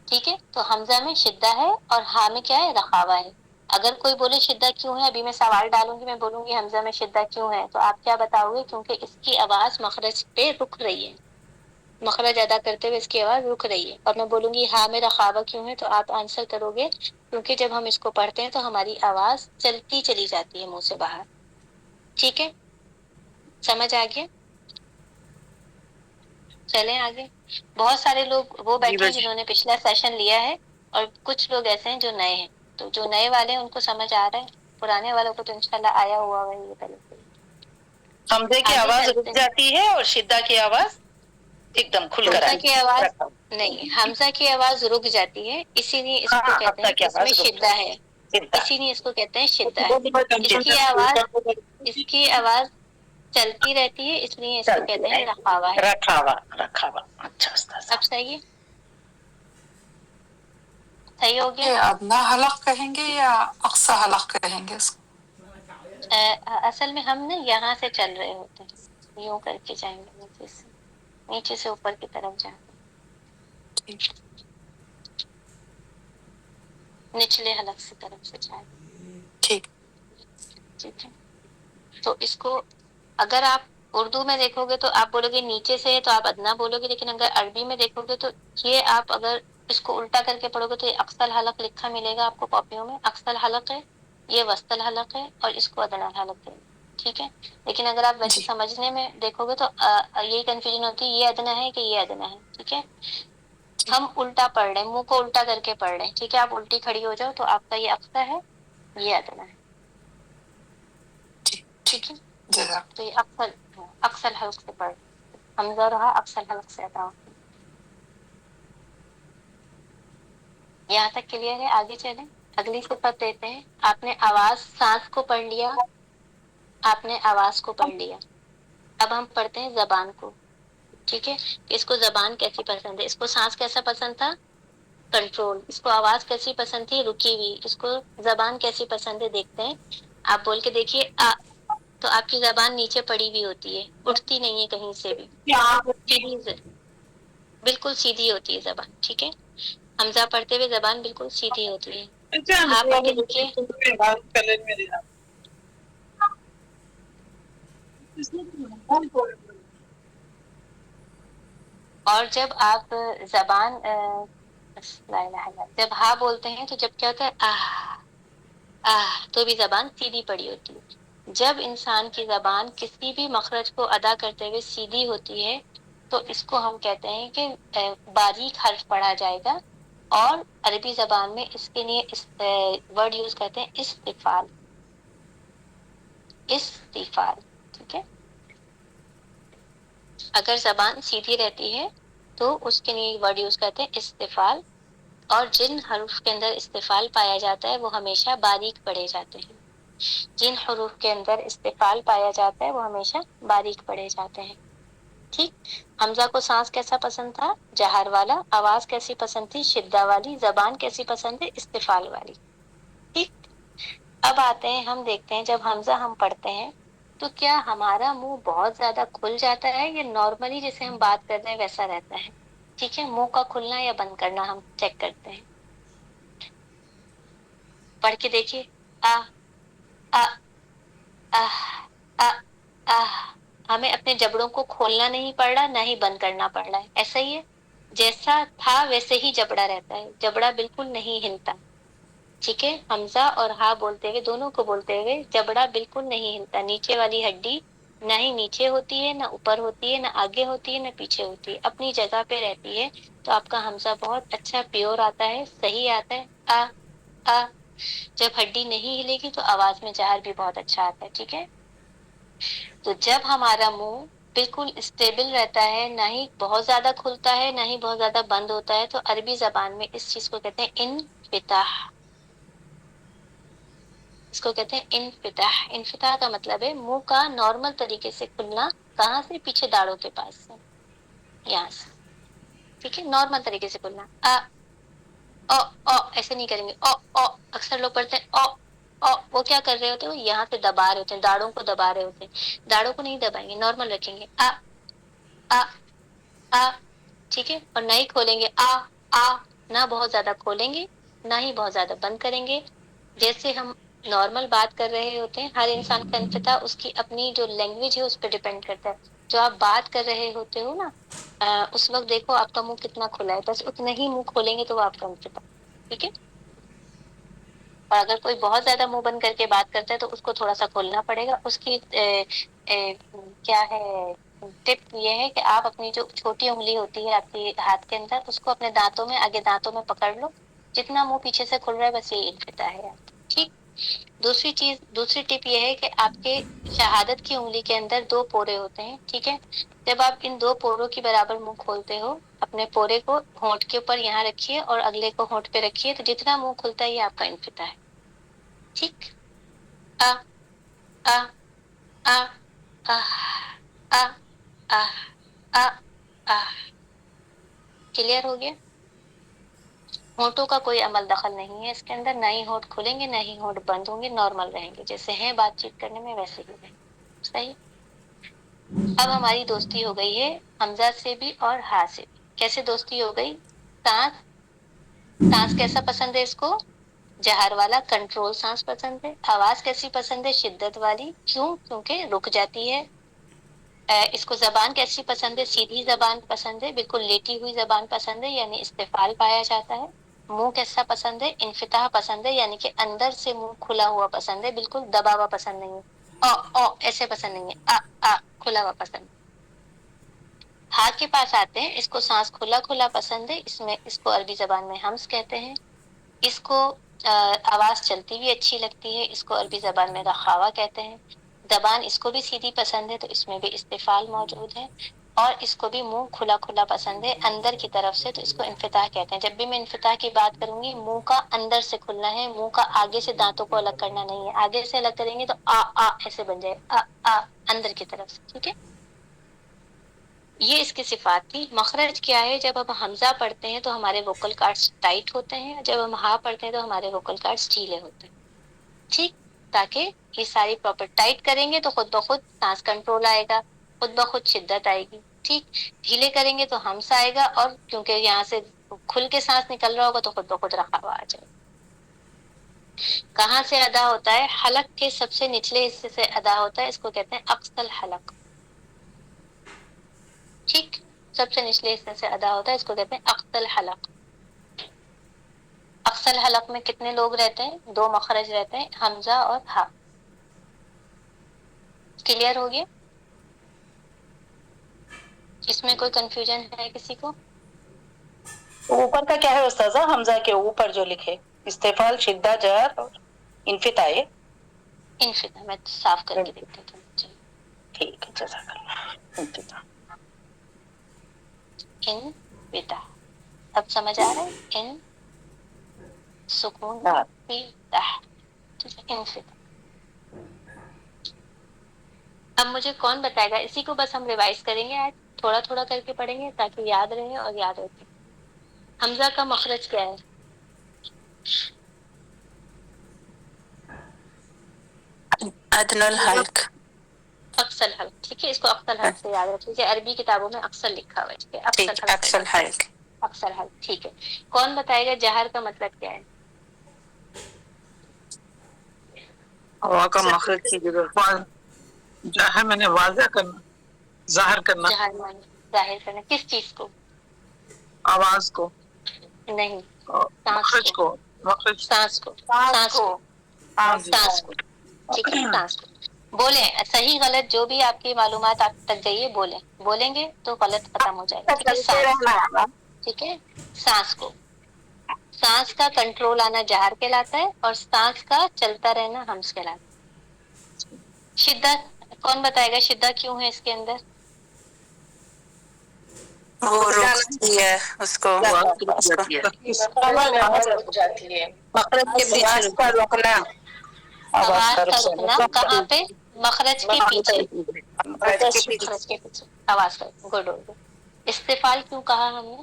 S1: ٹھیک ہے۔ تو حمزہ میں شدہ ہے اور ہاں میں کیا ہے، رخاوہ ہے۔ اگر کوئی بولے شدہ کیوں ہے، ابھی میں سوال ڈالوں گی، میں بولوں گی حمزہ میں شدہ کیوں ہے، تو آپ کیا بتاؤ گے؟ کیونکہ اس کی آواز مخرج پہ رک رہی ہے، مخرج ادا کرتے ہوئے اس کی آواز رک رہی ہے۔ اور میں بولوں گی ہاں میں رخاوہ کیوں ہے، تو آپ آنسر کرو گے کیونکہ جب ہم اس کو پڑھتے ہیں تو ہماری آواز چلتی چلی جاتی ہے منہ سے باہر، ٹھیک ہے، سمجھ آ گیا؟ چلیں آگے۔ بہت سارے لوگ وہ بیٹھے ہیں جنہوں نے پچھلا سیشن لیا ہے، اور کچھ لوگ ایسے ہیں جو نئے ہیں، تو جو نئے والے ہیں ان کو سمجھ آ رہا ہے، پرانے والوں کو تو انشاءاللہ آیا ہوا ہے یہ پہلے سے۔
S2: حمزے کی
S1: آگے
S2: آواز
S1: چلتے
S2: رک
S1: ہیں۔
S2: جاتی ہے اور شدہ کی آواز ایک دم کھل کر
S1: حمزہ
S2: آتی
S1: کی آواز نہیں، حمزہ کی آواز رک جاتی ہے، اسی لیے اس کو
S2: ہاں
S1: کہتے
S2: حمزہ
S1: ہیں
S2: کی
S1: کہ اس میں
S2: آواز رک
S1: شدہ ہے،
S2: جاتی شدہ
S1: اسی لیے اس کو کہتے ہیں شدہ ہے۔ اس کی آواز چلتی رہتی ہے، اس لیے اس کو
S2: چلتی
S1: کہتے ہیں
S2: ہے
S1: رخاوہ ہے۔
S2: رکھاوا رکھاوا اچھا استاذ
S1: اب صحیح ہے، صحیح ہو گیا۔
S5: یہ ادنا حلق کہیں گے یا اقصی حلق کہیں گے اس کو؟
S1: اصل میں ہم نا یہاں سے چل رہے ہوتے ہیں، یوں کر کے جائیں گے، نیچے سے اوپر کی طرف جائیں گے،
S5: ٹھیک
S1: نچلے حلق سے طرف سے جائیں
S5: ٹھیک
S1: گے، ٹھیک ہے۔ تو اس کو اگر آپ اردو میں دیکھو گے تو آپ بولو گے نیچے سے ہے تو آپ ادنا بولو گے، لیکن اگر عربی میں دیکھو گے تو یہ آپ اگر اس کو الٹا کر کے پڑھو گے تو یہ اقصی الحلق لکھا ملے گا آپ کو کاپیوں میں، اقصی الحلق ہے، یہ وسط الحلق ہے، اور اس کو ادنا الحلق ہے، ٹھیک ہے۔ لیکن اگر آپ ویسے
S5: جی
S1: سمجھنے میں دیکھو گے تو یہی کنفیوژن ہوتی ہے، یہ ادنا ہے کہ یہ ادنا ہے، ٹھیک ہے۔
S5: ٹھیک
S1: ہم الٹا پڑھ رہے ہیں، منہ کو الٹا کر کے پڑھ رہے ہیں، ٹھیک ہے، آپ الٹی کھڑی ہو جاؤ تو آپ کا یہ اقصی ہے، یہ ادنا ہے،
S5: ٹھیک
S1: ٹھیک
S5: ٹھیک
S1: ہے۔
S5: جزاک
S1: تو یہ اکثر حلق سے پڑھ حمزہ رہا، اکثر حلق سے ادا۔ یہاں تک کلیئر ہے؟ آگے چلیں، اگلی صفت دیتے ہیں۔ آپ نے آواز سانس کو پڑھ لیا، آپ نے آواز کو پڑھ لیا، اب ہم پڑھتے ہیں زبان کو، ٹھیک ہے۔ اس کو زبان کیسی پسند ہے، اس کو سانس کیسا پسند تھا، کنٹرول، اس کو آواز کیسی پسند تھی، رکی ہوئی، اس کو زبان کیسی پسند ہے، دیکھتے ہیں۔ آپ بول کے دیکھیے تو آپ کی زبان نیچے پڑی ہوئی ہوتی ہے، اٹھتی نہیں ہے کہیں سے بھی، سیدھی بالکل سیدھی ہوتی ہے زبان، ٹھیک ہے۔ حمزہ پڑھتے ہوئے زبان بالکل سیدھی ہوتی ہے۔ ہاں پڑھ کے دیکھیے، اور جب آپ زبان لا الہ الا اللہ، جب ہاں بولتے ہیں تو جب کیا ہوتا ہے، تو بھی زبان سیدھی پڑی ہوتی ہے۔ جب انسان کی زبان کسی بھی مخرج کو ادا کرتے ہوئے سیدھی ہوتی ہے تو اس کو ہم کہتے ہیں کہ باریک حرف پڑھا جائے گا، اور عربی زبان میں اس کے لیے ورڈ یوز کرتے ہیں استفال، استفال، ٹھیک ہے۔ اگر زبان سیدھی رہتی ہے تو اس کے لیے ورڈ یوز کرتے ہیں استفال، اور جن حروف کے اندر استفال پایا جاتا ہے وہ ہمیشہ باریک پڑھے جاتے ہیں، جن حروف کے اندر استفال پایا جاتا ہے وہ ہمیشہ باریک پڑھے جاتے ہیں، ٹھیک۔ حمزہ کو سانس کیسا پسند تھا، جہر والا، آواز کیسی پسند تھی، شدہ والی، زبان کیسی پسند ہے، استفال والی، ٹھیک۔ اب آتے ہیں، ہم دیکھتے ہیں جب حمزہ ہم پڑھتے ہیں تو کیا ہمارا منہ بہت زیادہ کھل جاتا ہے یا نارملی جیسے ہم بات کر رہے ہیں ویسا رہتا ہے، ٹھیک ہے۔ منہ کا کھلنا یا بند کرنا ہم چیک کرتے ہیں، پڑھ کے دیکھیے، آ آ آہ آ آہ، ہمیں اپنے جبڑوں کو کھولنا نہیں پڑ رہا، نہ ہی بند کرنا پڑ رہا ہے، ایسا ہی ہے، جیسا تھا ویسے ہی جبڑا رہتا ہے، جبڑا بالکل نہیں ہلتا، ٹھیک ہے۔ حمزہ اور ہا بولتے ہوئے، دونوں کو بولتے ہوئے جبڑا بالکل نہیں ہلتا، نیچے والی ہڈی نہ ہی نیچے ہوتی ہے، نہ اوپر ہوتی ہے، نہ آگے ہوتی ہے، نہ پیچھے ہوتی ہے، اپنی جگہ پہ رہتی ہے، تو آپ کا حمزہ بہت اچھا پیور آتا ہے، صحیح آتا ہے، آ آ۔ جب ہڈی نہیں ہلے گی تو آواز میں جہر بھی بہت اچھا آتا ہے، ٹھیک ہے۔ تو جب ہمارا منہ بالکل اسٹیبل رہتا ہے، نہ ہی بہت زیادہ کھلتا ہے نہ ہی بہت زیادہ بند ہوتا ہے، تو عربی زبان میں اس چیز کو کہتے ہیں انفتاح، اس کو کہتے ہیں انفتاح۔ انفتاح کا مطلب ہے منہ کا نارمل طریقے سے کھلنا، کہاں سے، پیچھے داڑوں کے پاس سے، یہاں سے، ٹھیک ہے، نارمل طریقے سے کھلنا، او او ایسے نہیں کریں گے، او او، اکثر لوگ پڑھتے ہیں او، اور وہ کیا کر رہے ہوتے ہیں، وہ یہاں سے دبا رہے ہوتے ہیں، داڑوں کو دبا رہے ہوتے ہیں، داڑوں کو نہیں دبائیں گے، نارمل رکھیں گے، آ آ، ٹھیک ہے، اور نہ ہی کھولیں گے آ، نہ بہت زیادہ کھولیں گے نہ ہی بہت زیادہ بند کریں گے. جیسے ہم نارمل بات کر رہے ہوتے ہیں، ہر انسان کا انفتاح اس کی اپنی جو لینگویج ہے اس پہ ڈیپینڈ کرتا ہے. جو آپ بات کر رہے ہوتے ہو نا، اس وقت دیکھو آپ کا منہ کتنا کھلا ہے، بس اتنا ہی منہ کھولیں گے تو وہ آپ کا انفتاح. ٹھیک ہے، اور اگر کوئی بہت زیادہ منہ بند کر کے بات کرتا ہے تو اس کو تھوڑا سا کھولنا پڑے گا. اس کی کیا ہے ٹپ یہ ہے کہ آپ اپنی جو چھوٹی انگلی ہوتی ہے آپ کے ہاتھ کے اندر، اس کو اپنے دانتوں میں، آگے دانتوں میں پکڑ لو. جتنا منہ پیچھے سے کھل رہا ہے بس یہی انفتاح ہے. ٹھیک. دوسری ٹپ یہ ہے کہ آپ کے شہادت کی انگلی کے اندر 2 پورے ہوتے ہیں. ٹھیک ہے، جب آپ ان 2 پوروں کی برابر منہ کھولتے ہو، اپنے پورے کو ہونٹ کے اوپر یہاں رکھیے اور اگلے کو ہونٹ پہ رکھیے، تو جتنا منہ کھلتا ہے یہ آپ کا انفتاح ہے. ٹھیک. آ آ آ آ آ آ آ آ. کلیئر ہو گیا؟ ہونٹوں کا کوئی عمل دخل نہیں ہے اس کے اندر، نہ ہی ہونٹ کھلیں گے نہ ہی ہونٹ بند ہوں گے، نارمل رہیں گے جیسے ہیں بات چیت کرنے میں ویسے ہی رہیں گے. صحیح. اب ہماری دوستی ہو گئی ہے حمزہ سے بھی اور ہا سے بھی. کیسے دوستی ہو گئی؟ سانس. سانس کیسا پسند ہے اس کو؟ جہر والا کنٹرول سانس پسند ہے. آواز کیسی پسند ہے؟ شدت والی. کیوں؟ کیونکہ رک جاتی ہے. اس کو زبان کیسی پسند ہے؟ سیدھی زبان پسند ہے، بالکل لیٹی ہوئی زبان پسند ہے، یعنی استفال پایا جاتا ہے. منہ کیسا پسند ہے؟ انفتاح پسند ہے، یعنی کہ اندر سے منہ کھلا ہوا پسند ہے، بالکل دبا ہوا پسند نہیں ہے. ایسے پسند نہیں ہے، کھلا ہوا پسند. ہاتھ کے پاس آتے ہیں، اس کو سانس کھلا کھلا پسند ہے، اس کو عربی زبان میں ہمس کہتے ہیں. اس کو آواز چلتی ہوئی اچھی لگتی ہے، اس کو عربی زبان میں رخاوہ کہتے ہیں. زبان اس کو بھی سیدھی پسند ہے تو اس میں بھی استفال موجود ہے. اور اس کو بھی منہ کھلا کھلا پسند ہے اندر کی طرف سے، تو اس کو انفتاح کہتے ہیں. جب بھی میں انفتاح کی بات کروں گی، منہ کا اندر سے کھلنا ہے، منہ کا آگے سے دانتوں کو الگ کرنا نہیں ہے. آگے سے الگ کریں گے تو ایسے بن جائے، اندر کی طرف سے. ٹھیک ہے، یہ اس کی صفات تھی. مخرج کیا ہے؟ جب ہم حمزہ پڑھتے ہیں تو ہمارے ووکل کارڈز ٹائٹ ہوتے ہیں، جب ہم ہا پڑھتے ہیں تو ہمارے ووکل کارڈز ڈھیلے ہوتے ہیں. ٹھیک، تاکہ یہ ساری پراپر ٹائٹ کریں گے تو خود بخود سانس کنٹرول آئے گا، خود بخود شدت آئے گی. ٹھیک، ڈھیلے کریں گے تو ہمس آئے گا، اور کیونکہ یہاں سے کھل کے سانس نکل رہا ہوگا تو خود بخود رخاوا آ جائے گا. کہاں سے ادا ہوتا ہے؟ حلق کے سب سے نچلے حصے سے ادا ہوتا ہے، اس کو کہتے ہیں اقصی الحلق. ٹھیک، سب سے نچلے حصے سے ادا ہوتا ہے، اس کو کہتے ہیں اقصی الحلق. اقصی الحلق میں کتنے لوگ رہتے ہیں؟ 2 مخرج رہتے ہیں، حمزہ اور ہا. کلیئر ہو گیا؟ اس میں کوئی کنفیوژن ہے کسی کو؟
S2: اوپر کا کیا ہے استاذہ؟ حمزہ کے اوپر جو لکھے استفال، شدہ، جہر اور انفتاح.
S1: انفتاح میں صاف کر کے دیکھتے تھے.
S2: ٹھیک ہے، جزاک اللہ. انفتاح.
S1: انفتاح اب سمجھ آ رہا ہے؟ سکون فتح. انفتاح. اب مجھے کون بتائے گا؟ اسی کو بس ہم ریوائز کریں گے، آج تھوڑا تھوڑا کر کے پڑھیں گے تاکہ یاد رہے اور یاد رکھیں. حمزہ کا مخرج کیا ہے؟
S5: أدنى الحلق.
S1: اقصی الحلق. ٹھیک ہے، اس کو اقصی الحلق سے یاد رکھ لیجیے، عربی کتابوں میں اکثر لکھا ہوا ہے. ٹھیک ہے، اقصی
S5: ٹھیک،
S1: الحلق سے
S5: أقصى
S1: یاد.
S5: الحلق.
S1: اقصی الحلق. ٹھیک ہے، کون بتائے گا جہر کا مطلب کیا ہے؟
S6: ہوا کا مخرج کی جگہ جو ہے میں نے واضح کرنا، ظاہر کرنا
S1: جہر معنی ظاہر کرنا کس چیز کو؟
S6: آواز کو،
S1: نہیں،
S6: اور
S1: سانس
S6: مخرج
S1: کو.
S6: کو. مخرج
S1: سانس کو.
S2: سانس
S1: سانس
S2: کو.
S1: کو.
S6: ہاں جی.
S1: سانس کو. ٹھیک ہے، سانس کو. بولیں صحیح غلط جو بھی آپ کی معلومات آپ تک گئی ہے، بولیں گے تو غلط ختم ہو جائے گا. ٹھیک ہے،
S2: چلتے
S1: سانس.
S2: رہنا ہے.
S1: ٹھیک ہے، سانس کو. سانس کا کنٹرول آنا جہر کہلاتا ہے، اور سانس کا چلتا رہنا ہمس کہلاتا ہے. شدت کون بتائے گا؟ شدت کیوں ہے اس کے اندر؟
S5: وہ روکتی ہے اس کو.
S6: آواز رک جاتی
S2: رک جاتی ہے.
S5: مخرج کے پیچھے
S2: آواز کا
S5: روکتی
S2: رکنا.
S1: آواز کا رکنا کہاں پہ؟ مخرج کے پیچھے.
S5: مخرج کے پیچھے.
S1: مخرج کے پیچھے آواز کا. گڈ ہو گیا. استفال کیوں کہا ہم نے؟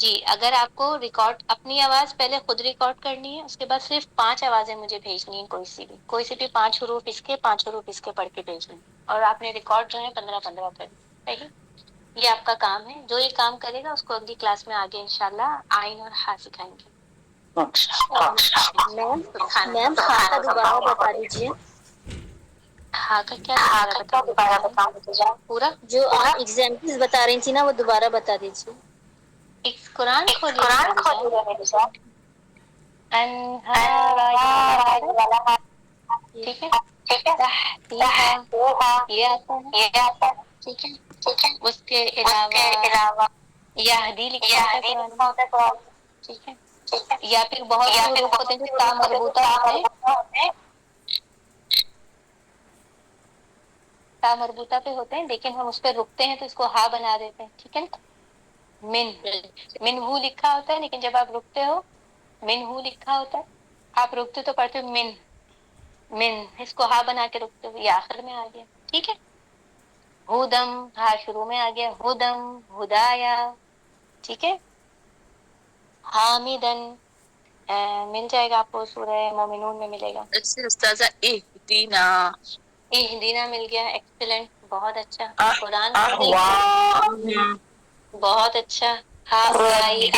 S1: جی اگر آپ کو ریکارڈ اپنی آواز پہلے خود ریکارڈ کرنی ہے، اس کے بعد صرف 5 آوازیں مجھے بھیجنی ہے، کوئی سی بھی 5 حروف اس کے 5 حروف اس کے پڑھ کے بھیجنی ہے، اور آپ نے ریکارڈ جو ہے 15 کر صحیح. یہ آپ کا کام ہے، جو یہ کام کرے گا اس کو اگلی کلاس میں آگے انشاءاللہ آئین اور ہا سکھائیں گے.
S7: میم میم ہاں کا دوبارہ بتا دیجیے.
S1: ہا کا کیا دوبارہ بتاؤں پورا
S7: جو آپ ایگزامپلز بتا رہی تھی نا وہ دوبارہ بتا دیجیے.
S1: ایک قرآن کھولیے نا
S7: قرآن
S1: میری
S7: کھولیے
S1: جان.
S7: میری جان.
S1: انہارا یہ والا ہے ٹھیک ہے. تحتیہا یہ آتا ہے ٹھیک ہے. اس کے علاوہ یہدی لکھا ہوتا ہے قرآن میں ٹھیک ہے. یا پھر بہت سے حروف ہوتے ہیں جو تا مربوطہ ہوتے ہیں، تا مربوطہ پہ ہوتے ہیں لیکن ہم اس پہ رکتے ہیں تو اس کو ہا بنا دیتے ہیں ٹھیک ہے نا. من ہو لکھا ہوتا ہے لیکن جب آپ رکتے ہو من ہو لکھا ہوتا ہے، آپ رکتے تو پڑھتے ہو من اس کو ہا بنا کے رکتے ہو، یہ آخر میں آ گیا ٹھیک ہے. ہدم ہا شروع میں آ گیا، ہدم ہدایا ٹھیک ہے. حامدن مل جائے گا آپ کو سورہ مومنون میں ملے گا.
S6: اچھا استاذہ اہدینا
S1: اہدینا مل گیا، ایکسلنٹ بہت اچھا. قرآن کھولیں، بہت اچھا. ہا اولائی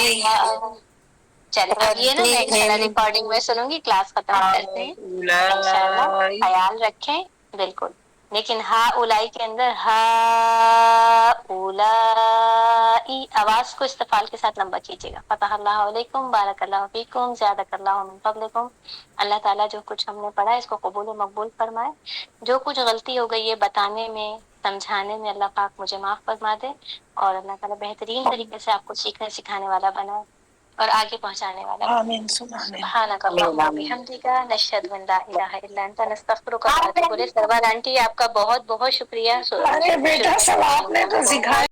S1: چلے اب یہ نا میں انشاءاللہ ریکارڈنگ میں سنوں گی، کلاس ختم کرتے ہیں انشاءاللہ. خیال رکھیں بالکل. لیکن ہا اولائی کے اندر ہا اولائی آواز کو استفال کے ساتھ لمبا کیجیے گا. فتح اللہ علیکم، بارک اللہ فیکم، زیادہ اللہ من فضلکم. اللہ تعالیٰ جو کچھ ہم نے پڑھا ہے اس کو قبول و مقبول فرمائے. جو کچھ غلطی ہو گئی ہے بتانے میں سمجھانے میں اللہ پاک مجھے معاف فرما دے، اور اللہ تعالیٰ بہترین طریقے سے آپ کو سیکھنے سکھانے والا بنائے اور آگے پہنچانے والا بنائے.
S6: آمین سبحان
S1: سبحانک اللہم و بحمدک نشہد ان لا الہ الا انت نستغفرک و نتوب الیک. سرور آنٹی آپ کا بہت بہت شکریہ.
S6: ارے بیٹا سب آپ نے تو سکھایا.